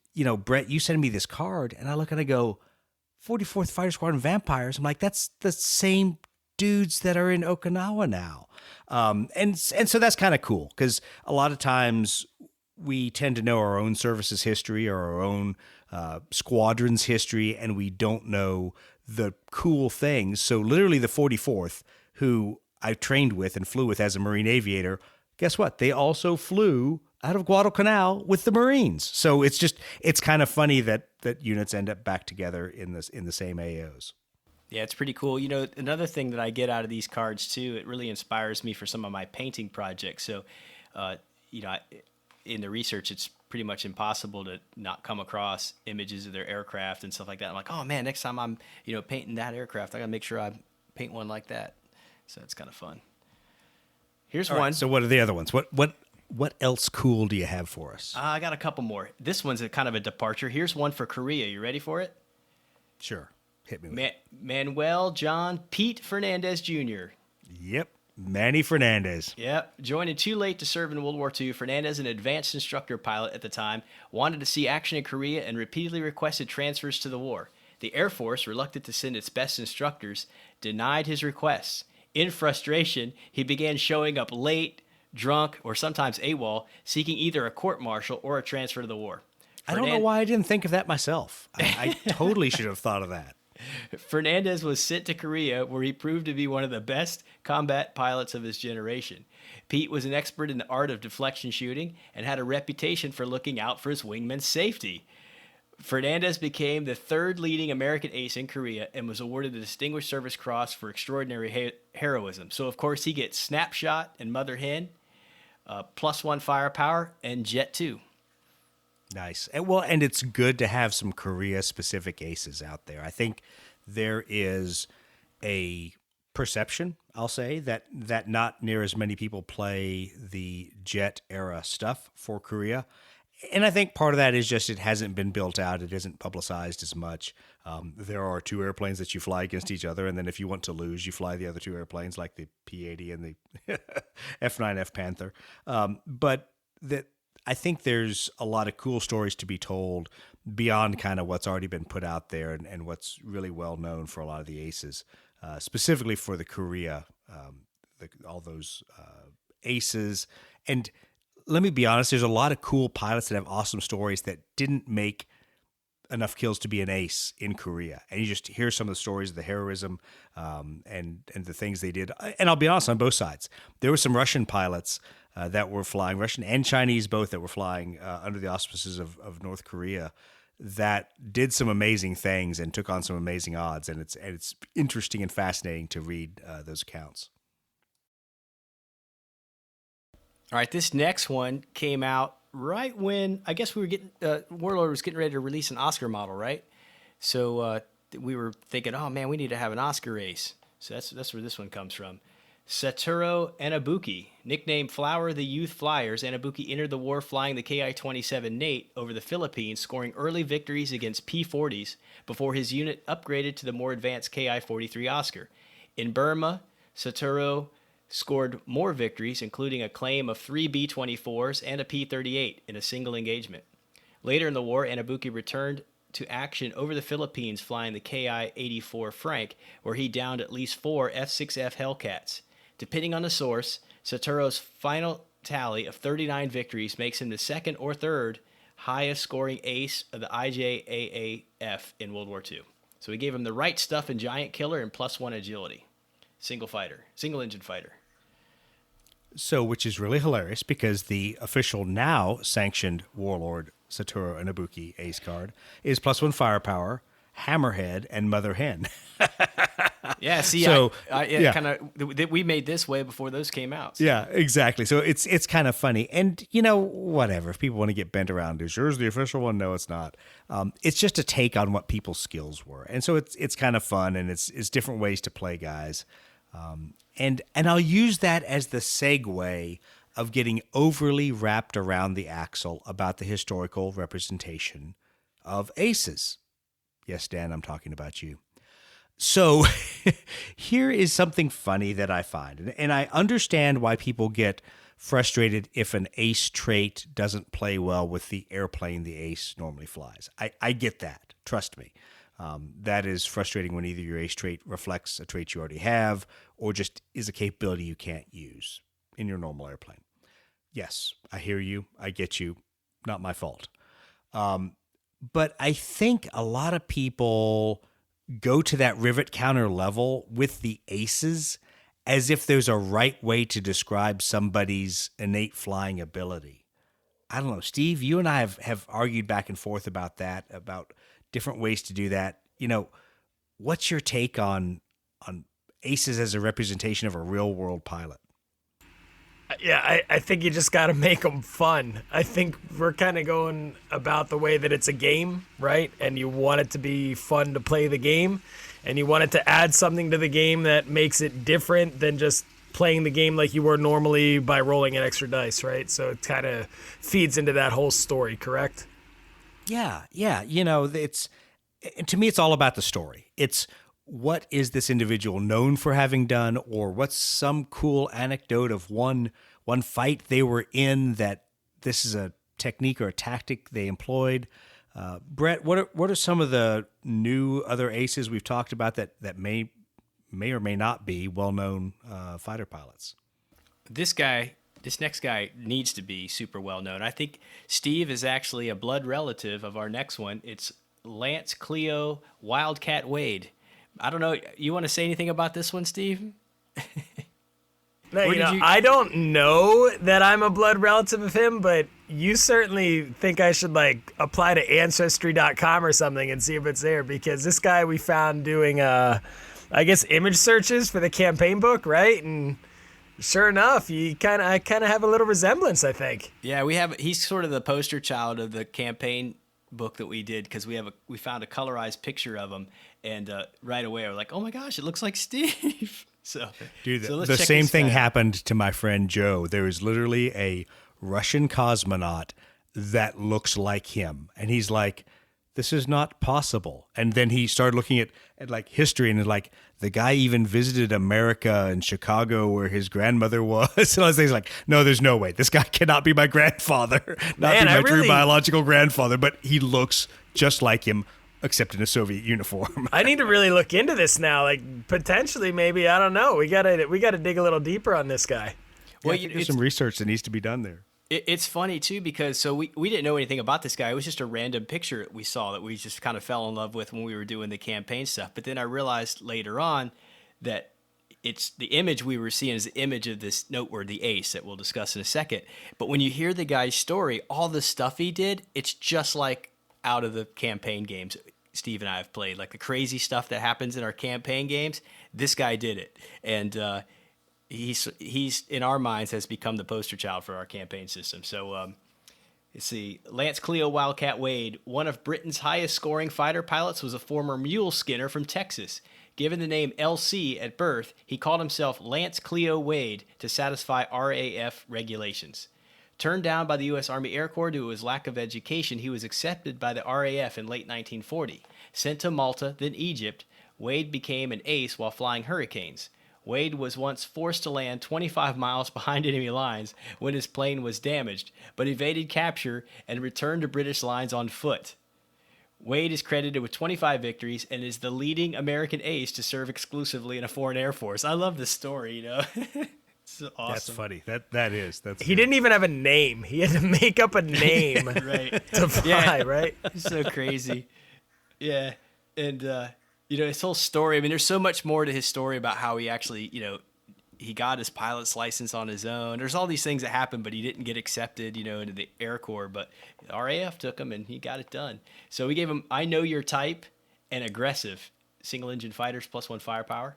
Brett, you send me this card and I look and I go, 44th Fighter Squadron Vampires. I'm like, that's the same dudes that are in Okinawa now. And so that's kind of cool because a lot of times we tend to know our own service's history or our own squadron's history, and we don't know the cool things. So literally the 44th, who I trained with and flew with as a Marine aviator, guess what? They also flew out of Guadalcanal with the Marines. So it's kind of funny that units end up back together in the same AOs. Yeah, it's pretty cool. Another thing that I get out of these cards too, it really inspires me for some of my painting projects. So, in the research, it's pretty much impossible to not come across images of their aircraft and stuff like that. I'm like, oh man, next time I'm, painting that aircraft, I gotta make sure I paint one like that. So it's kind of fun. Here's one. Right, so what are the other ones? What else cool do you have for us? I got a couple more. This one's a kind of a departure. Here's one for Korea. You ready for it? Sure. Hit me with it. Manuel John Pete Fernandez Jr. Yep. Manny Fernandez. Yep. Joining too late to serve in World War II, Fernandez, an advanced instructor pilot at the time, wanted to see action in Korea and repeatedly requested transfers to the war. The Air Force, reluctant to send its best instructors, denied his requests. In frustration, he began showing up late, drunk, or sometimes AWOL, seeking either a court-martial or a transfer to the war. I don't know why I didn't think of that myself. I totally should have thought of that. Fernandez was sent to Korea, where he proved to be one of the best combat pilots of his generation. Pete was an expert in the art of deflection shooting and had a reputation for looking out for his wingman's safety. Fernandez became the third leading American ace in Korea and was awarded the Distinguished Service Cross for extraordinary heroism. So, of course, he gets Snapshot and Mother Hen, +1 firepower, and Jet 2. Nice. And it's good to have some Korea-specific aces out there. I think there is a perception, I'll say, that not near as many people play the Jet era stuff for Korea. And I think part of that is just it hasn't been built out. It isn't publicized as much. There are two airplanes that you fly against each other, and then if you want to lose, you fly the other two airplanes, like the P-80 and the F-9F Panther. But that I think there's a lot of cool stories to be told beyond kind of what's already been put out there and what's really well known for a lot of the aces, specifically for the Korea, all those aces. And let me be honest, there's a lot of cool pilots that have awesome stories that didn't make enough kills to be an ace in Korea. And you just hear some of the stories of the heroism and the things they did. And I'll be honest, on both sides. There were some Russian pilots that were flying, Russian and Chinese both, that were flying under the auspices of North Korea that did some amazing things and took on some amazing odds. And it's interesting and fascinating to read those accounts. All right, this next one came out right when I guess we were getting Warlord was getting ready to release an Oscar model, right? So we were thinking, oh man, we need to have an Oscar race. So that's where this one comes from. Satoru Anabuki, nicknamed Flower the Youth Flyers, Anabuki entered the war flying the Ki-27 Nate over the Philippines, scoring early victories against P-40s before his unit upgraded to the more advanced Ki-43 Oscar. In Burma, Satoru scored more victories, including a claim of 3 B-24s and a P-38 in a single engagement. Later in the war, Anabuki returned to action over the Philippines flying the Ki-84 Frank, where he downed at least 4 F-6F Hellcats. Depending on the source, Satoru's final tally of 39 victories makes him the second or third highest scoring ace of the IJAAF in World War II. So he gave him the right stuff in Giant Killer and +1 agility. Single engine fighter. So, which is really hilarious because the official now sanctioned Warlord Satoru Anabuki ace card is +1 firepower, hammerhead, and mother hen. Yeah, see, so, we made this way before those came out. So. Yeah, exactly. So it's kind of funny. And, whatever. If people want to get bent around, is yours the official one? No, it's not. It's just a take on what people's skills were. And so it's kind of fun, and it's different ways to play guys. And I'll use that as the segue of getting overly wrapped around the axle about the historical representation of aces. Yes, Dan, I'm talking about you. So here is something funny that I find, and I understand why people get frustrated if an ace trait doesn't play well with the airplane the ace normally flies. I get that. Trust me. That is frustrating when either your ace trait reflects a trait you already have or just is a capability you can't use in your normal airplane. Yes, I hear you. I get you. Not my fault. But I think a lot of people go to that rivet counter level with the aces as if there's a right way to describe somebody's innate flying ability. I don't know, Steve, you and I have argued back and forth about that, about different ways to do that. What's your take on aces as a representation of a real world pilot? Yeah, I think you just got to make them fun. I think we're kind of going about the way that it's a game, right? And you want it to be fun to play the game, and you want it to add something to the game that makes it different than just playing the game like you were normally by rolling an extra dice, right? So it kind of feeds into that whole story, correct? Yeah. It's to me, it's all about the story. It's what is this individual known for having done, or what's some cool anecdote of one fight they were in that this is a technique or a tactic they employed. Brett, what are some of the new other aces we've talked about that may or may not be well-known fighter pilots? This next guy needs to be super well-known. I think Steve is actually a blood relative of our next one. It's Lance Cleo Wildcat Wade. I don't know. You want to say anything about this one, Steve? No, I don't know that I'm a blood relative of him, but you certainly think I should apply to Ancestry.com or something and see if it's there, because this guy we found doing, image searches for the campaign book, right? And sure enough, I kind of have a little resemblance, I think. Yeah, he's sort of the poster child of the campaign book that we did, because we found a colorized picture of him, and right away we're like, oh my gosh, it looks like Steve. Dude, the same thing happened to my friend Joe. There is literally a Russian cosmonaut that looks like him, and he's like, this is not possible. And then he started looking at history, and the guy even visited America and Chicago where his grandmother was. And I was like, no, there's no way. This guy cannot be my grandfather, true biological grandfather, but he looks just like him, except in a Soviet uniform. I need to really look into this now. Potentially, maybe, I don't know. We gotta dig a little deeper on this guy. Well, there's some research that needs to be done there. It's funny, too, because we didn't know anything about this guy. It was just a random picture we saw that we just kind of fell in love with when we were doing the campaign stuff. But then I realized later on that it's the image we were seeing is the image of this noteworthy ace that we'll discuss in a second. But when you hear the guy's story, all the stuff he did, it's just like out of the campaign games Steve and I have played. Like the crazy stuff that happens in our campaign games, this guy did it. And he's in our minds has become the poster child for our campaign system. So Let's see. Lance Cleo Wildcat Wade, one of Britain's highest scoring fighter pilots, was a former mule skinner from Texas. Given the name LC at birth, he called himself Lance Cleo Wade to satisfy RAF regulations. Turned down by the U.S. Army Air Corps due to his lack of education, he was accepted by the RAF in late 1940. Sent to Malta, then Egypt, Wade became an ace while flying Hurricanes. Wade was once forced to land 25 miles behind enemy lines when his plane was damaged, but evaded capture and returned to British lines on foot. Wade is credited with 25 victories and is the leading American ace to serve exclusively in a foreign air force. I love this story, you know. It's awesome. That's funny. That's He didn't even have a name. He had to make up a name Right. to fly, right? It's so crazy. Yeah. And, his whole story, I mean, there's so much more to his story about how he actually, he got his pilot's license on his own. There's all these things that happened, but he didn't get accepted, into the Air Corps. But the RAF took him, and he got it done. So we gave him I Know Your Type and Aggressive single-engine fighters +1 firepower.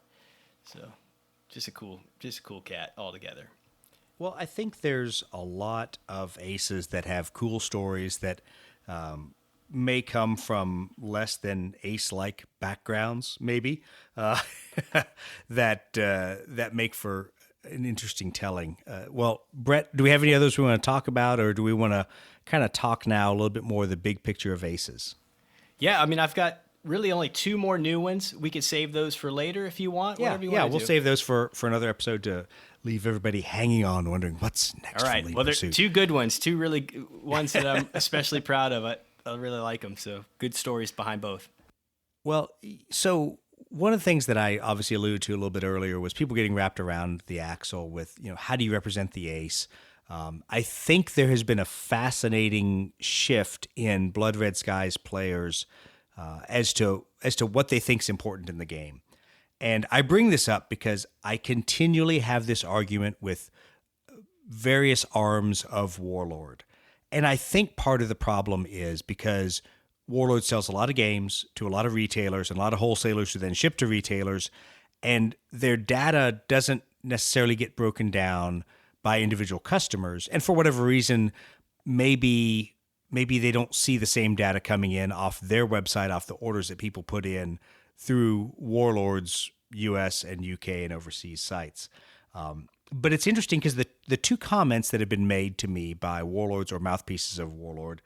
So just a cool cat altogether. Well, I think there's a lot of aces that have cool stories that may come from less than ace-like backgrounds, maybe, that make for an interesting telling. Well, Brett, do we have any others we want to talk about, or do we want to kind of talk now a little bit more of the big picture of aces? Yeah, I mean, I've got really only 2 more new ones. We could save those for later if you want. Whatever you want to we'll do. save those for another episode to leave everybody hanging on, wondering what's next. All right. from Lead Well, there's Pursuit. 2 good ones, 2 really ones that I'm especially proud of. I really like them. So good stories behind both. Well, so one of the things that I obviously alluded to a little bit earlier was people getting wrapped around the axle with, how do you represent the ace? I think there has been a fascinating shift in Blood Red Skies players as to what they think is important in the game. And I bring this up because I continually have this argument with various arms of Warlord. And I think part of the problem is because Warlord sells a lot of games to a lot of retailers and a lot of wholesalers who then ship to retailers, and their data doesn't necessarily get broken down by individual customers. And for whatever reason, maybe they don't see the same data coming in off their website, off the orders that people put in through Warlord's US and UK and overseas sites. But it's interesting because the 2 comments that have been made to me by Warlords or mouthpieces of Warlord,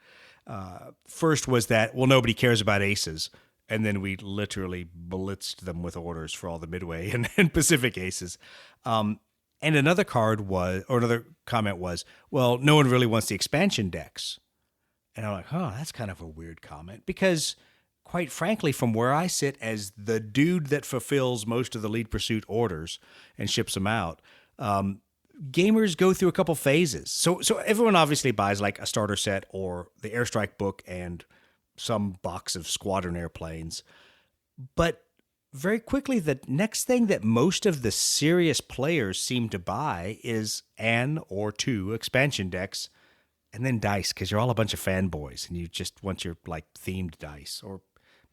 first was that, well, nobody cares about aces. And then we literally blitzed them with orders for all the Midway and Pacific aces. And another comment was, well, no one really wants the expansion decks. And I'm like, that's kind of a weird comment because, quite frankly, from where I sit as the dude that fulfills most of the Lead Pursuit orders and ships them out, gamers go through a couple phases. So everyone obviously buys like a starter set or the Airstrike book and some box of squadron airplanes. But very quickly, the next thing that most of the serious players seem to buy is an or 2 expansion decks and then dice, because you're all a bunch of fanboys and you just want your like themed dice. Or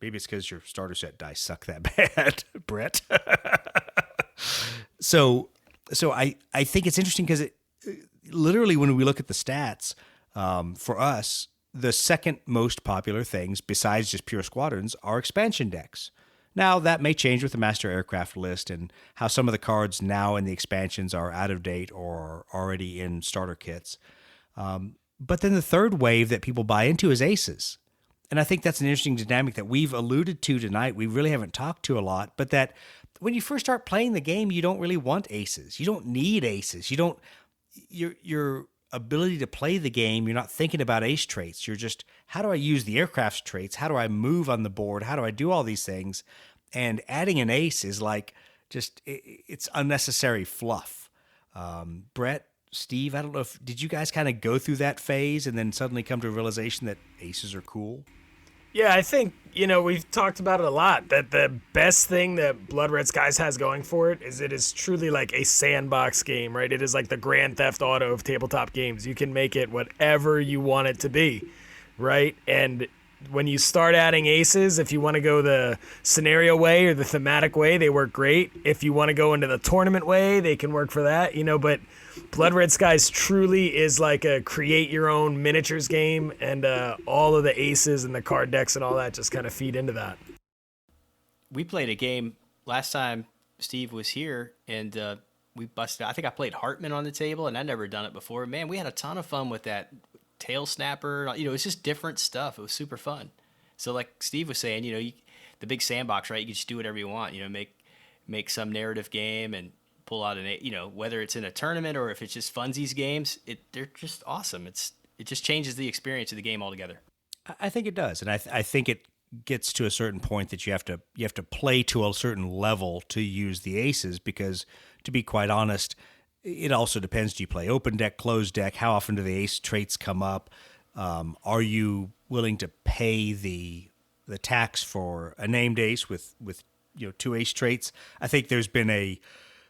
maybe it's because your starter set dice suck that bad, Brett. So I think it's interesting because literally when we look at the stats, for us, the second most popular things besides just pure squadrons are expansion decks. Now, that may change with the master aircraft list and how some of the cards now in the expansions are out of date or already in starter kits. But then the third wave that people buy into is aces. And I think that's an interesting dynamic that we've alluded to tonight. We really haven't talked to a lot, but that when you first start playing the game, you don't really want aces. You don't need aces. Your ability to play the game, you're not thinking about ace traits. You're just, how do I use the aircraft's traits? How do I move on the board? How do I do all these things? And adding an ace is like, it's unnecessary fluff. Brett, Steve, I don't know did you guys kind of go through that phase and then suddenly come to a realization that aces are cool? Yeah, I think, we've talked about it a lot, that the best thing that Blood Red Skies has going for it is truly like a sandbox game, right? It is like the Grand Theft Auto of tabletop games. You can make it whatever you want it to be, right? And when you start adding aces, if you want to go the scenario way or the thematic way, they work great. If you want to go into the tournament way, they can work for that, but Blood Red Skies truly is like a create your own miniatures game, and all of the aces and the card decks and all that just kind of feed into that. We played a game last time Steve was here, and we busted. I think I played Hartman on the table, and I'd never done it before. Man, we had a ton of fun with that tail snapper. It's just different stuff. It was super fun. So like Steve was saying, the big sandbox, right? You can just do whatever you want. Make some narrative game and pull out whether it's in a tournament or if it's just funsies games. They're just awesome. It just changes the experience of the game altogether. I think it does, and I think it gets to a certain point that you have to play to a certain level to use the aces, because to be quite honest, it also depends. Do you play open deck, closed deck? How often do the ace traits come up? Are you willing to pay the tax for a named ace with 2 ace traits? I think there's been a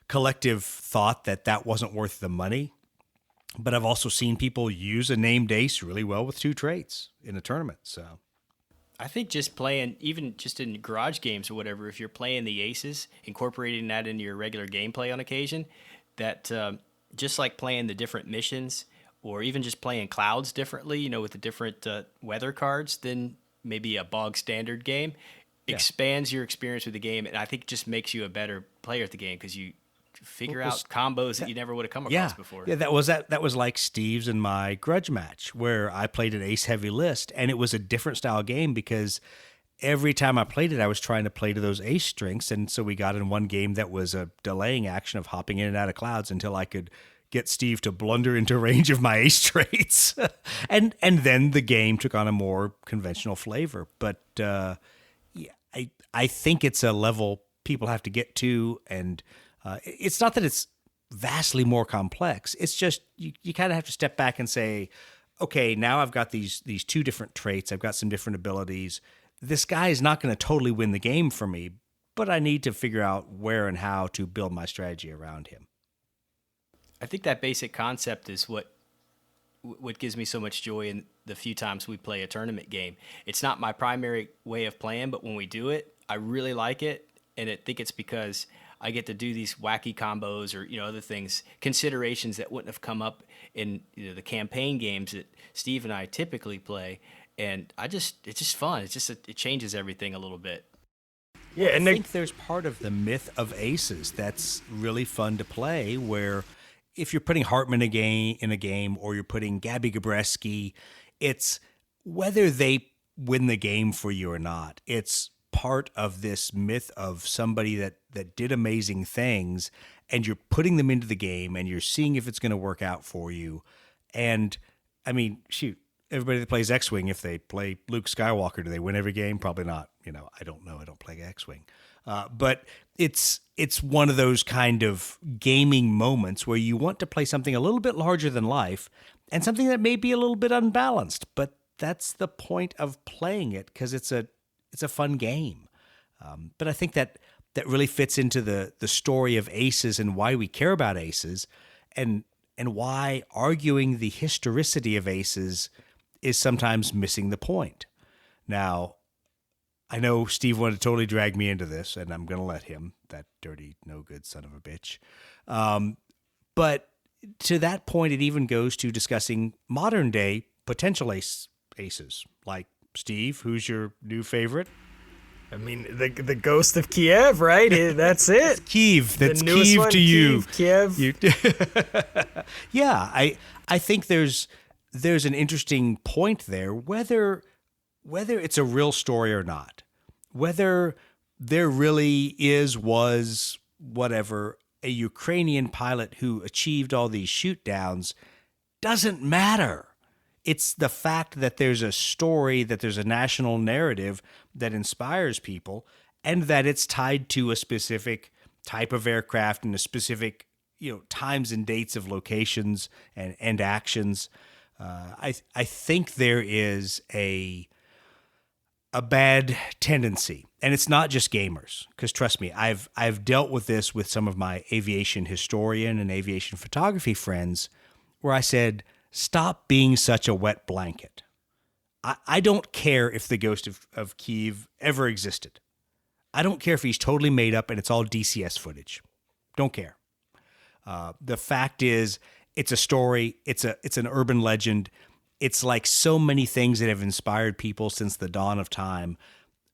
collective thought that wasn't worth the money, but I've also seen people use a named ace really well with 2 traits in a tournament. So I think just playing, even just in garage games or whatever, if you're playing the aces, incorporating that into your regular gameplay on occasion, that just like playing the different missions, or even just playing clouds differently, with the different weather cards than maybe a bog standard game, expands your experience with the game, and I think it just makes you a better player at the game, because you figure out combos that you never would have come across before. Yeah, that was like Steve's and my grudge match, where I played an ace heavy list, and it was a different style game because every time I played it, I was trying to play to those ace strengths, and so we got in one game that was a delaying action of hopping in and out of clouds until I could get Steve to blunder into range of my ace traits, and then the game took on a more conventional flavor. But I think it's a level people have to get to, and it's not that it's vastly more complex. It's just you kind of have to step back and say, okay, now I've got these 2 different traits. I've got some different abilities. This guy is not going to totally win the game for me, but I need to figure out where and how to build my strategy around him. I think that basic concept is what gives me so much joy in the few times we play a tournament game. It's not my primary way of playing, but when we do it, I really like it, and I think it's because I get to do these wacky combos or other things, considerations that wouldn't have come up in the campaign games that Steve and I typically play, and it's just fun. It changes everything a little bit. Yeah, and I think there's part of the myth of aces that's really fun to play, where if you're putting Hartman in a game, or you're putting Gabby Gabreski, it's whether they win the game for you or not. It's part of this myth of somebody that did amazing things, and you're putting them into the game, and you're seeing if it's going to work out for you. And I mean, shoot, everybody that plays X-Wing, if they play Luke Skywalker, do they win every game? Probably not. I don't know. I don't play X-Wing. But it's one of those kind of gaming moments where you want to play something a little bit larger than life and something that may be a little bit unbalanced, but that's the point of playing it, because it's a fun game. But I think that really fits into the story of aces and why we care about aces, and why arguing the historicity of aces is sometimes missing the point. Now, I know Steve wanted to totally drag me into this, and I'm going to let him, that dirty, no good son of a bitch. But to that point, it even goes to discussing modern day potential aces. Like, Steve, who's your new favorite? I mean, the ghost of Kiev, right? That's it. It's Kiev. That's the newest Kiev one, to you. Kiev. Yeah, I think there's an interesting point there, whether it's a real story or not, whether there really was whatever, a Ukrainian pilot who achieved all these shoot downs, doesn't matter. It's the fact that there's a story, that there's a national narrative that inspires people, and that it's tied to a specific type of aircraft and a specific, times and dates of locations and actions. I think there is a bad tendency, and it's not just gamers, because trust me, I've dealt with this with some of my aviation historian and aviation photography friends, where I said, stop being such a wet blanket. I don't care if the Ghost of Kiev ever existed. I don't care if he's totally made up and it's all DCS footage. Don't care. The fact is, it's a story. It's an urban legend. It's like so many things that have inspired people since the dawn of time.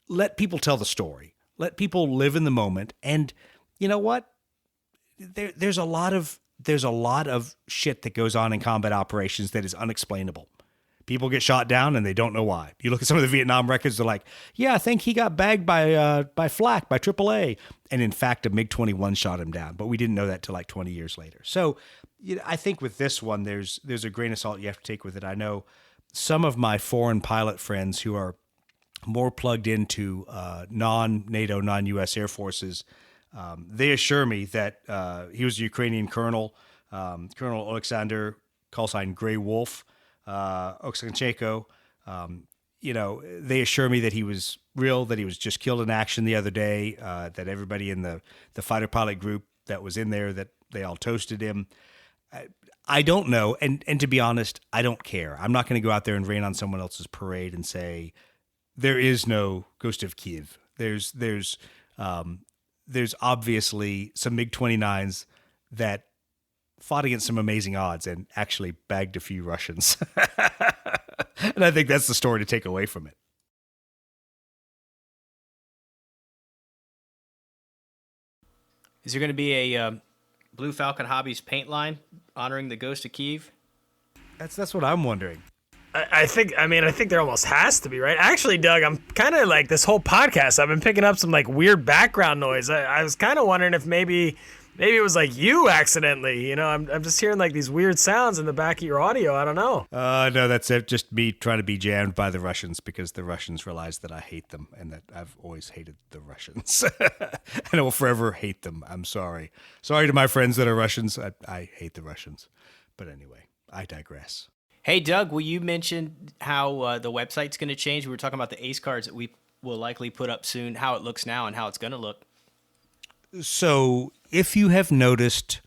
Let people tell the story. Let people live in the moment. And you know what? There's a lot of shit that goes on in combat operations that is unexplainable. People get shot down and they don't know why. You look at some of the Vietnam records, they're like, yeah, I think he got bagged by flak, by AAA. And in fact, a MiG-21 shot him down. But we didn't know that till like 20 years later. So I think with this one, there's a grain of salt you have to take with it. I know some of my foreign pilot friends who are more plugged into non-NATO, non-U.S. Air Forces, they assure me that he was a Ukrainian colonel, Colonel Alexander, call sign Gray Wolf, Oksanchenko. They assure me that he was real, that he was just killed in action the other day, that everybody in the fighter pilot group that was in there, that they all toasted him. I don't know. And to be honest, I don't care. I'm not going to go out there and rain on someone else's parade and say, there is no Ghost of Kiev. There's obviously some MiG-29s that fought against some amazing odds and actually bagged a few Russians. And I think that's the story to take away from it. Is there going to be a Blue Falcon Hobbies paint line honoring the Ghost of Kiev? That's what I'm wondering. I think there almost has to be, right? Actually, Doug, I'm kind of like this whole podcast, I've been picking up some like weird background noise. I was kind of wondering if maybe it was like you accidentally, I'm just hearing like these weird sounds in the back of your audio. I don't know. No, that's it. Just me trying to be jammed by the Russians because the Russians realize that I hate them and that I've always hated the Russians. And I will forever hate them. I'm sorry. Sorry to my friends that are Russians. I hate the Russians. But anyway, I digress. Hey, Doug, will you mention how the website's going to change? We were talking about the ace cards that we will likely put up soon, how it looks now and how it's going to look. So if you have noticed,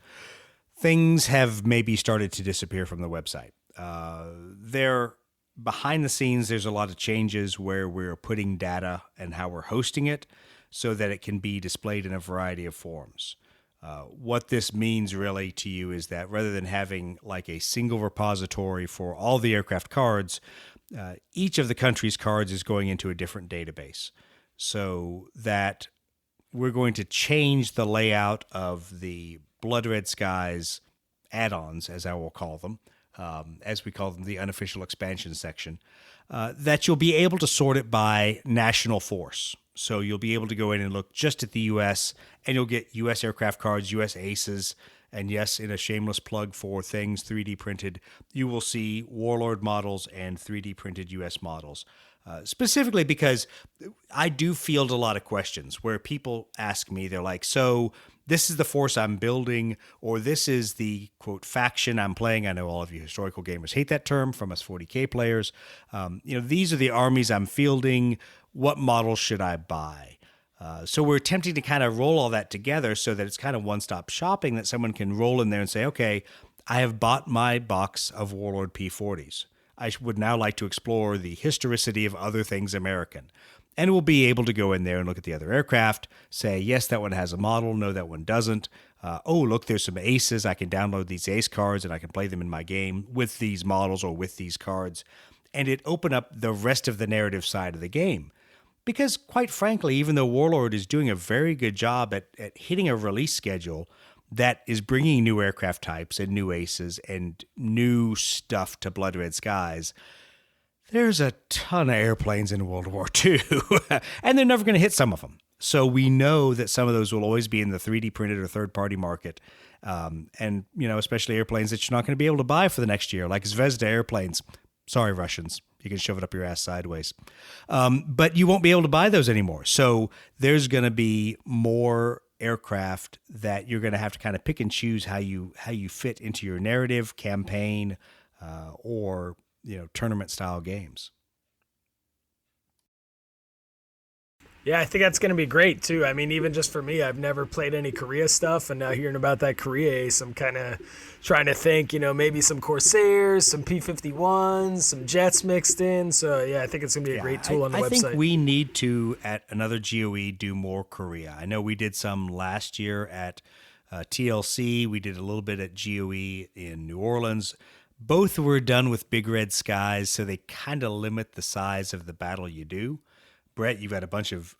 things have maybe started to disappear from the website. Behind the scenes, there's a lot of changes where we're putting data and how we're hosting it so that it can be displayed in a variety of forms. What this means really to you is that rather than having like a single repository for all the aircraft cards, each of the country's cards is going into a different database. So that we're going to change the layout of the Blood Red Skies add-ons, as I will call them, as we call them, the unofficial expansion section, that you'll be able to sort it by national force. So you'll be able to go in and look just at the U.S., and you'll get U.S. aircraft cards, U.S. aces, and yes, in a shameless plug for things 3D printed, you will see Warlord models and 3D printed U.S. models. Specifically because I do field a lot of questions where people ask me, they're like, so this is the force I'm building, or this is the, quote, faction I'm playing. I know all of you historical gamers hate that term from us 40K players. These are the armies I'm fielding. What models should I buy? So we're attempting to kind of roll all that together so that it's kind of one-stop shopping, that someone can roll in there and say, okay, I have bought my box of Warlord P40s. I would now like to explore the historicity of other things American. And we'll be able to go in there and look at the other aircraft, say, yes, that one has a model, no, that one doesn't. Look, there's some aces. I can download these ace cards and I can play them in my game with these models or with these cards. And it opened up the rest of the narrative side of the game. Because quite frankly, even though Warlord is doing a very good job at hitting a release schedule that is bringing new aircraft types and new aces and new stuff to Blood Red Skies, there's a ton of airplanes in World War II, and they're never going to hit some of them. So we know that some of those will always be in the 3D printed or third-party market, and especially airplanes that you're not going to be able to buy for the next year, like Zvezda airplanes. Sorry, Russians. You can shove it up your ass sideways. But you won't be able to buy those anymore. So there's going to be more aircraft that you're going to have to kind of pick and choose how you fit into your narrative, campaign, or tournament style games. Yeah, I think that's going to be great too. I mean, even just for me, I've never played any Korea stuff, and now hearing about that Korea ace, I'm kind of trying to think, maybe some Corsairs, some P-51s, some Jets mixed in. So yeah, I think it's going to be a great tool on the I website. think we need to, at another GOE, do more Korea. I know we did some last year at TLC. We did a little bit at GOE in New Orleans. Both were done with big red skies, so they kind of limit the size of the battle you do. Brett, you've got a bunch of,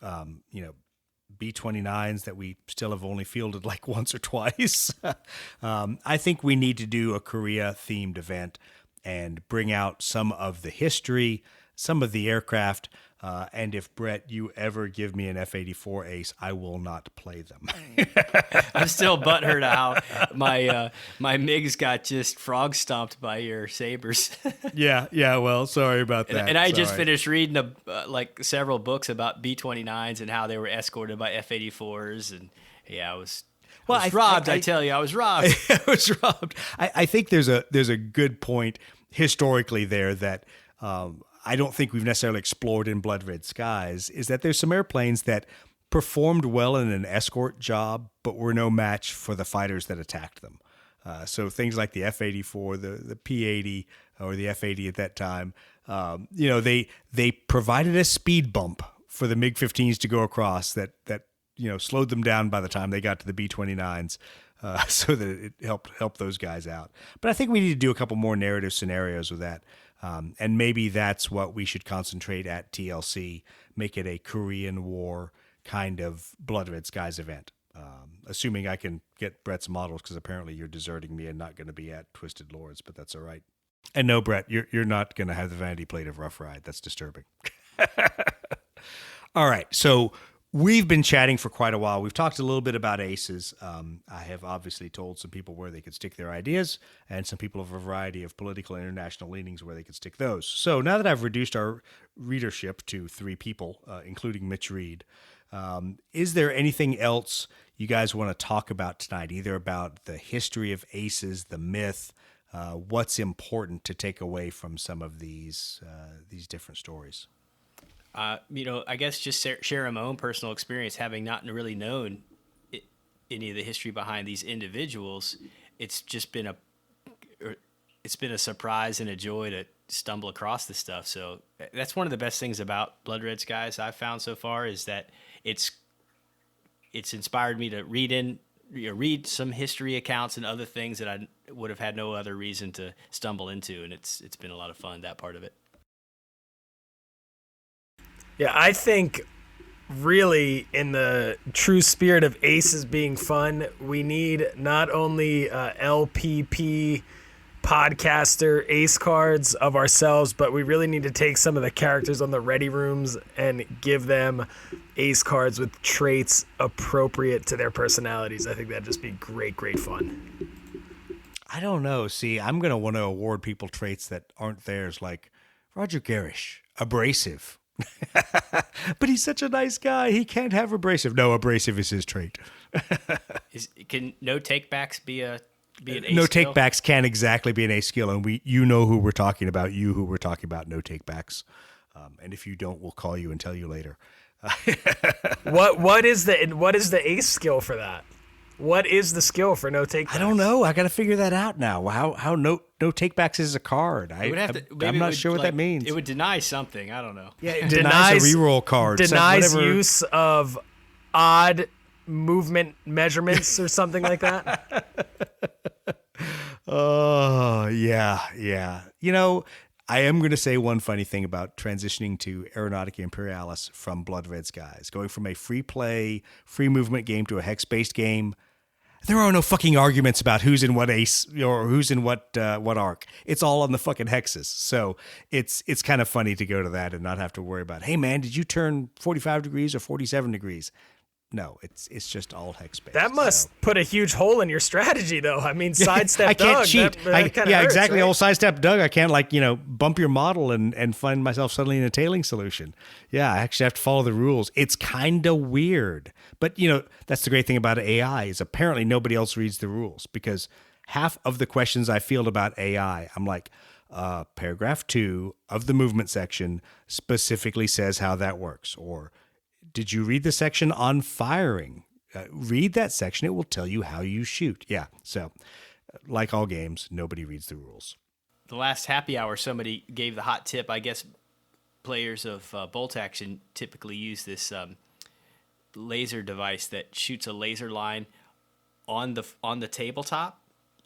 B-29s that we still have only fielded like once or twice. I think we need to do a Korea-themed event and bring out some of the history, some of the aircraft, and if, Brett, you ever give me an F-84 Ace, I will not play them. I'm still butthurt how my MiGs got just frog stomped by your Sabres. Yeah, well, sorry about that. And I just finished reading several books about B-29s and how they were escorted by F-84s, and yeah, I was robbed. I tell you, I was robbed. I was robbed. I think there's a good point historically there that I don't think we've necessarily explored in Blood Red Skies, is that there's some airplanes that performed well in an escort job, but were no match for the fighters that attacked them. So things like the F-84, the P-80, or the F-80 at that time, they provided a speed bump for the MiG-15s to go across that slowed them down by the time they got to the B-29s. So that it helped those guys out. But I think we need to do a couple more narrative scenarios with that. And maybe that's what we should concentrate at TLC, make it a Korean War kind of Blood Red Skies event. Assuming I can get Brett's models, because apparently you're deserting me and not going to be at Twisted Lords, but that's all right. And no, Brett, you're not going to have the vanity plate of Rough Ride. That's disturbing. All right, so we've been chatting for quite a while. We've talked a little bit about aces. I have obviously told some people where they could stick their ideas, and some people of a variety of political and international leanings where they could stick those. So now that I've reduced our readership to 3 people, including Mitch Reed, is there anything else you guys want to talk about tonight, either about the history of aces, the myth, what's important to take away from some of these different stories? I guess just share my own personal experience, having not really known any of the history behind these individuals. It's just been a surprise and a joy to stumble across this stuff. So that's one of the best things about Blood Red Skies I've found so far, is that it's inspired me to read some history accounts and other things that I would have had no other reason to stumble into, and it's been a lot of fun, that part of it. Yeah, I think really in the true spirit of aces being fun, we need not only LPP podcaster ace cards of ourselves, but we really need to take some of the characters on the ready rooms and give them ace cards with traits appropriate to their personalities. I think that'd just be great fun. I don't know. See, I'm going to want to award people traits that aren't theirs, like Roger Garish, abrasive. But he's such a nice guy. He can't have abrasive. No, abrasive is his trait. Can no takebacks be an ace no skill? takebacks can exactly be an ace skill, and you know who we're talking about. You who we're talking about. No takebacks. And if you don't, we'll call you and tell you later. What is the ace skill for that? What is the skill for no takebacks? I don't know. I got to figure that out now. How no takebacks is a card. I'm not sure what that means. It would deny something. I don't know. Yeah, it denies a reroll card. Denies use of odd movement measurements or something like that. Oh, yeah. I am going to say one funny thing about transitioning to Aeronautica Imperialis from Blood Red Skies. Going from a free play, free movement game to a hex-based game, there are no fucking arguments about who's in what ace or who's in what arc. It's all on the fucking hexes. So it's kind of funny to go to that and not have to worry about, hey man, did you turn 45 degrees or 47 degrees? No, it's just all hex-based. That must put a huge hole in your strategy, though. I mean, sidestep I can't Doug, cheat. that Yeah, hurts, exactly. right? Old sidestep Doug. I can't bump your model and find myself suddenly in a tailing solution. Yeah, I actually have to follow the rules. It's kind of weird. But, that's the great thing about AI is apparently nobody else reads the rules, because half of the questions I field about AI, I'm like, paragraph 2 of the movement section specifically says how that works, or Did you read the section on firing? Read that section. It will tell you how you shoot. Yeah. So, like all games, nobody reads the rules. The last happy hour, somebody gave the hot tip. I guess players of bolt action typically use this laser device that shoots a laser line on the tabletop.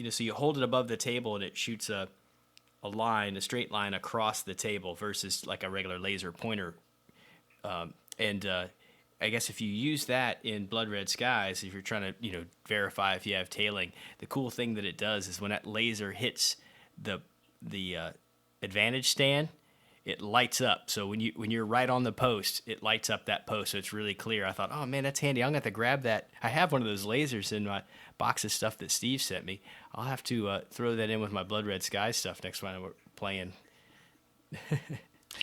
So you hold it above the table and it shoots a straight line across the table versus like a regular laser pointer. I guess if you use that in Blood Red Skies, if you're trying to, verify if you have tailing, the cool thing that it does is when that laser hits the advantage stand, it lights up. So when you're right on the post, it lights up that post, so it's really clear. I thought, oh man, that's handy. I'm gonna have to grab that. I have one of those lasers in my box of stuff that Steve sent me. I'll have to throw that in with my Blood Red Skies stuff next time we're playing.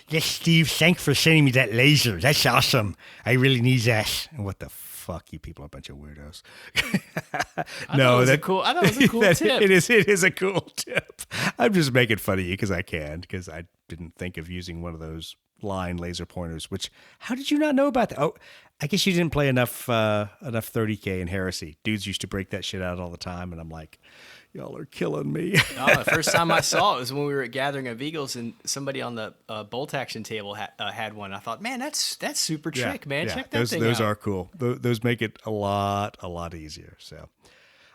Yes, Steve, thanks for sending me that laser. That's awesome. I really need that. What the fuck, you people are a bunch of weirdos. I thought it was a cool tip. It is a cool tip. I'm just making fun of you because I can, because I didn't think of using one of those line laser pointers, which, how did you not know about that? Oh, I guess you didn't play enough 30K in Heresy. Dudes used to break that shit out all the time, and I'm like, y'all are killing me. The first time I saw it was when we were at Gathering of Eagles, and somebody on the bolt action table had one. I thought, man, that's super trick, man. Check that thing out. Those are cool. Those make it a lot easier. So,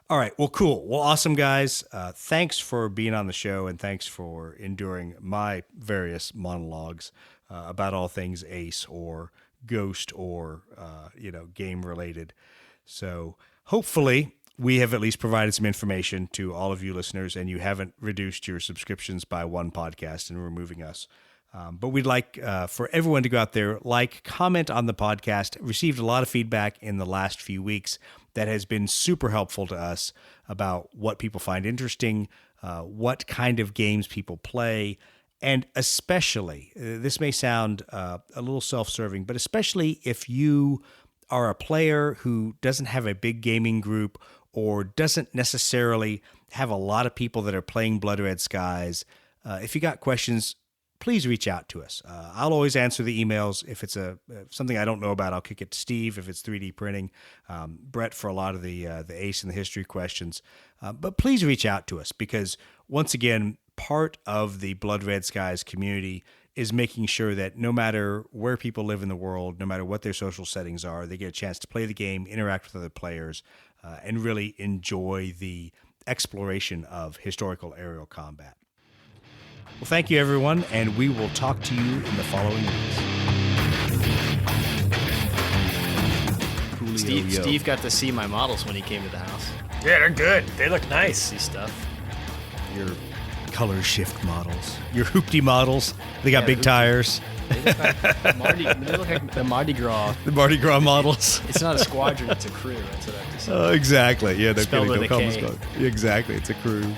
all right. Well, cool. Well, awesome, guys. Thanks for being on the show, and thanks for enduring my various monologues about all things Ace or Ghost or game related. So hopefully we have at least provided some information to all of you listeners, and you haven't reduced your subscriptions by one podcast and removing us. But we'd like for everyone to go out there, comment on the podcast. Received a lot of feedback in the last few weeks that has been super helpful to us about what people find interesting, what kind of games people play, and especially, this may sound a little self-serving, but especially if you are a player who doesn't have a big gaming group or doesn't necessarily have a lot of people that are playing Blood Red Skies, if you got questions, please reach out to us. I'll always answer the emails. If it's something I don't know about, I'll kick it to Steve. If it's 3D printing, Brett for a lot of the Ace and the history questions. But please reach out to us, because once again, part of the Blood Red Skies community is making sure that no matter where people live in the world, no matter what their social settings are, they get a chance to play the game, interact with other players, and really enjoy the exploration of historical aerial combat. Well, thank you, everyone, and we will talk to you in the following weeks. Steve got to see my models when he came to the house. Yeah, they're good. They look nice. See stuff. Your color shift models, your hoopty models. They got big tires. They look like the Mardi Gras. The Mardi Gras models. It's not a squadron, it's a crew. That's what I have to say. Exactly. Yeah, no Spelled kidding. with Don't a call them K. squad. Exactly. It's a crew.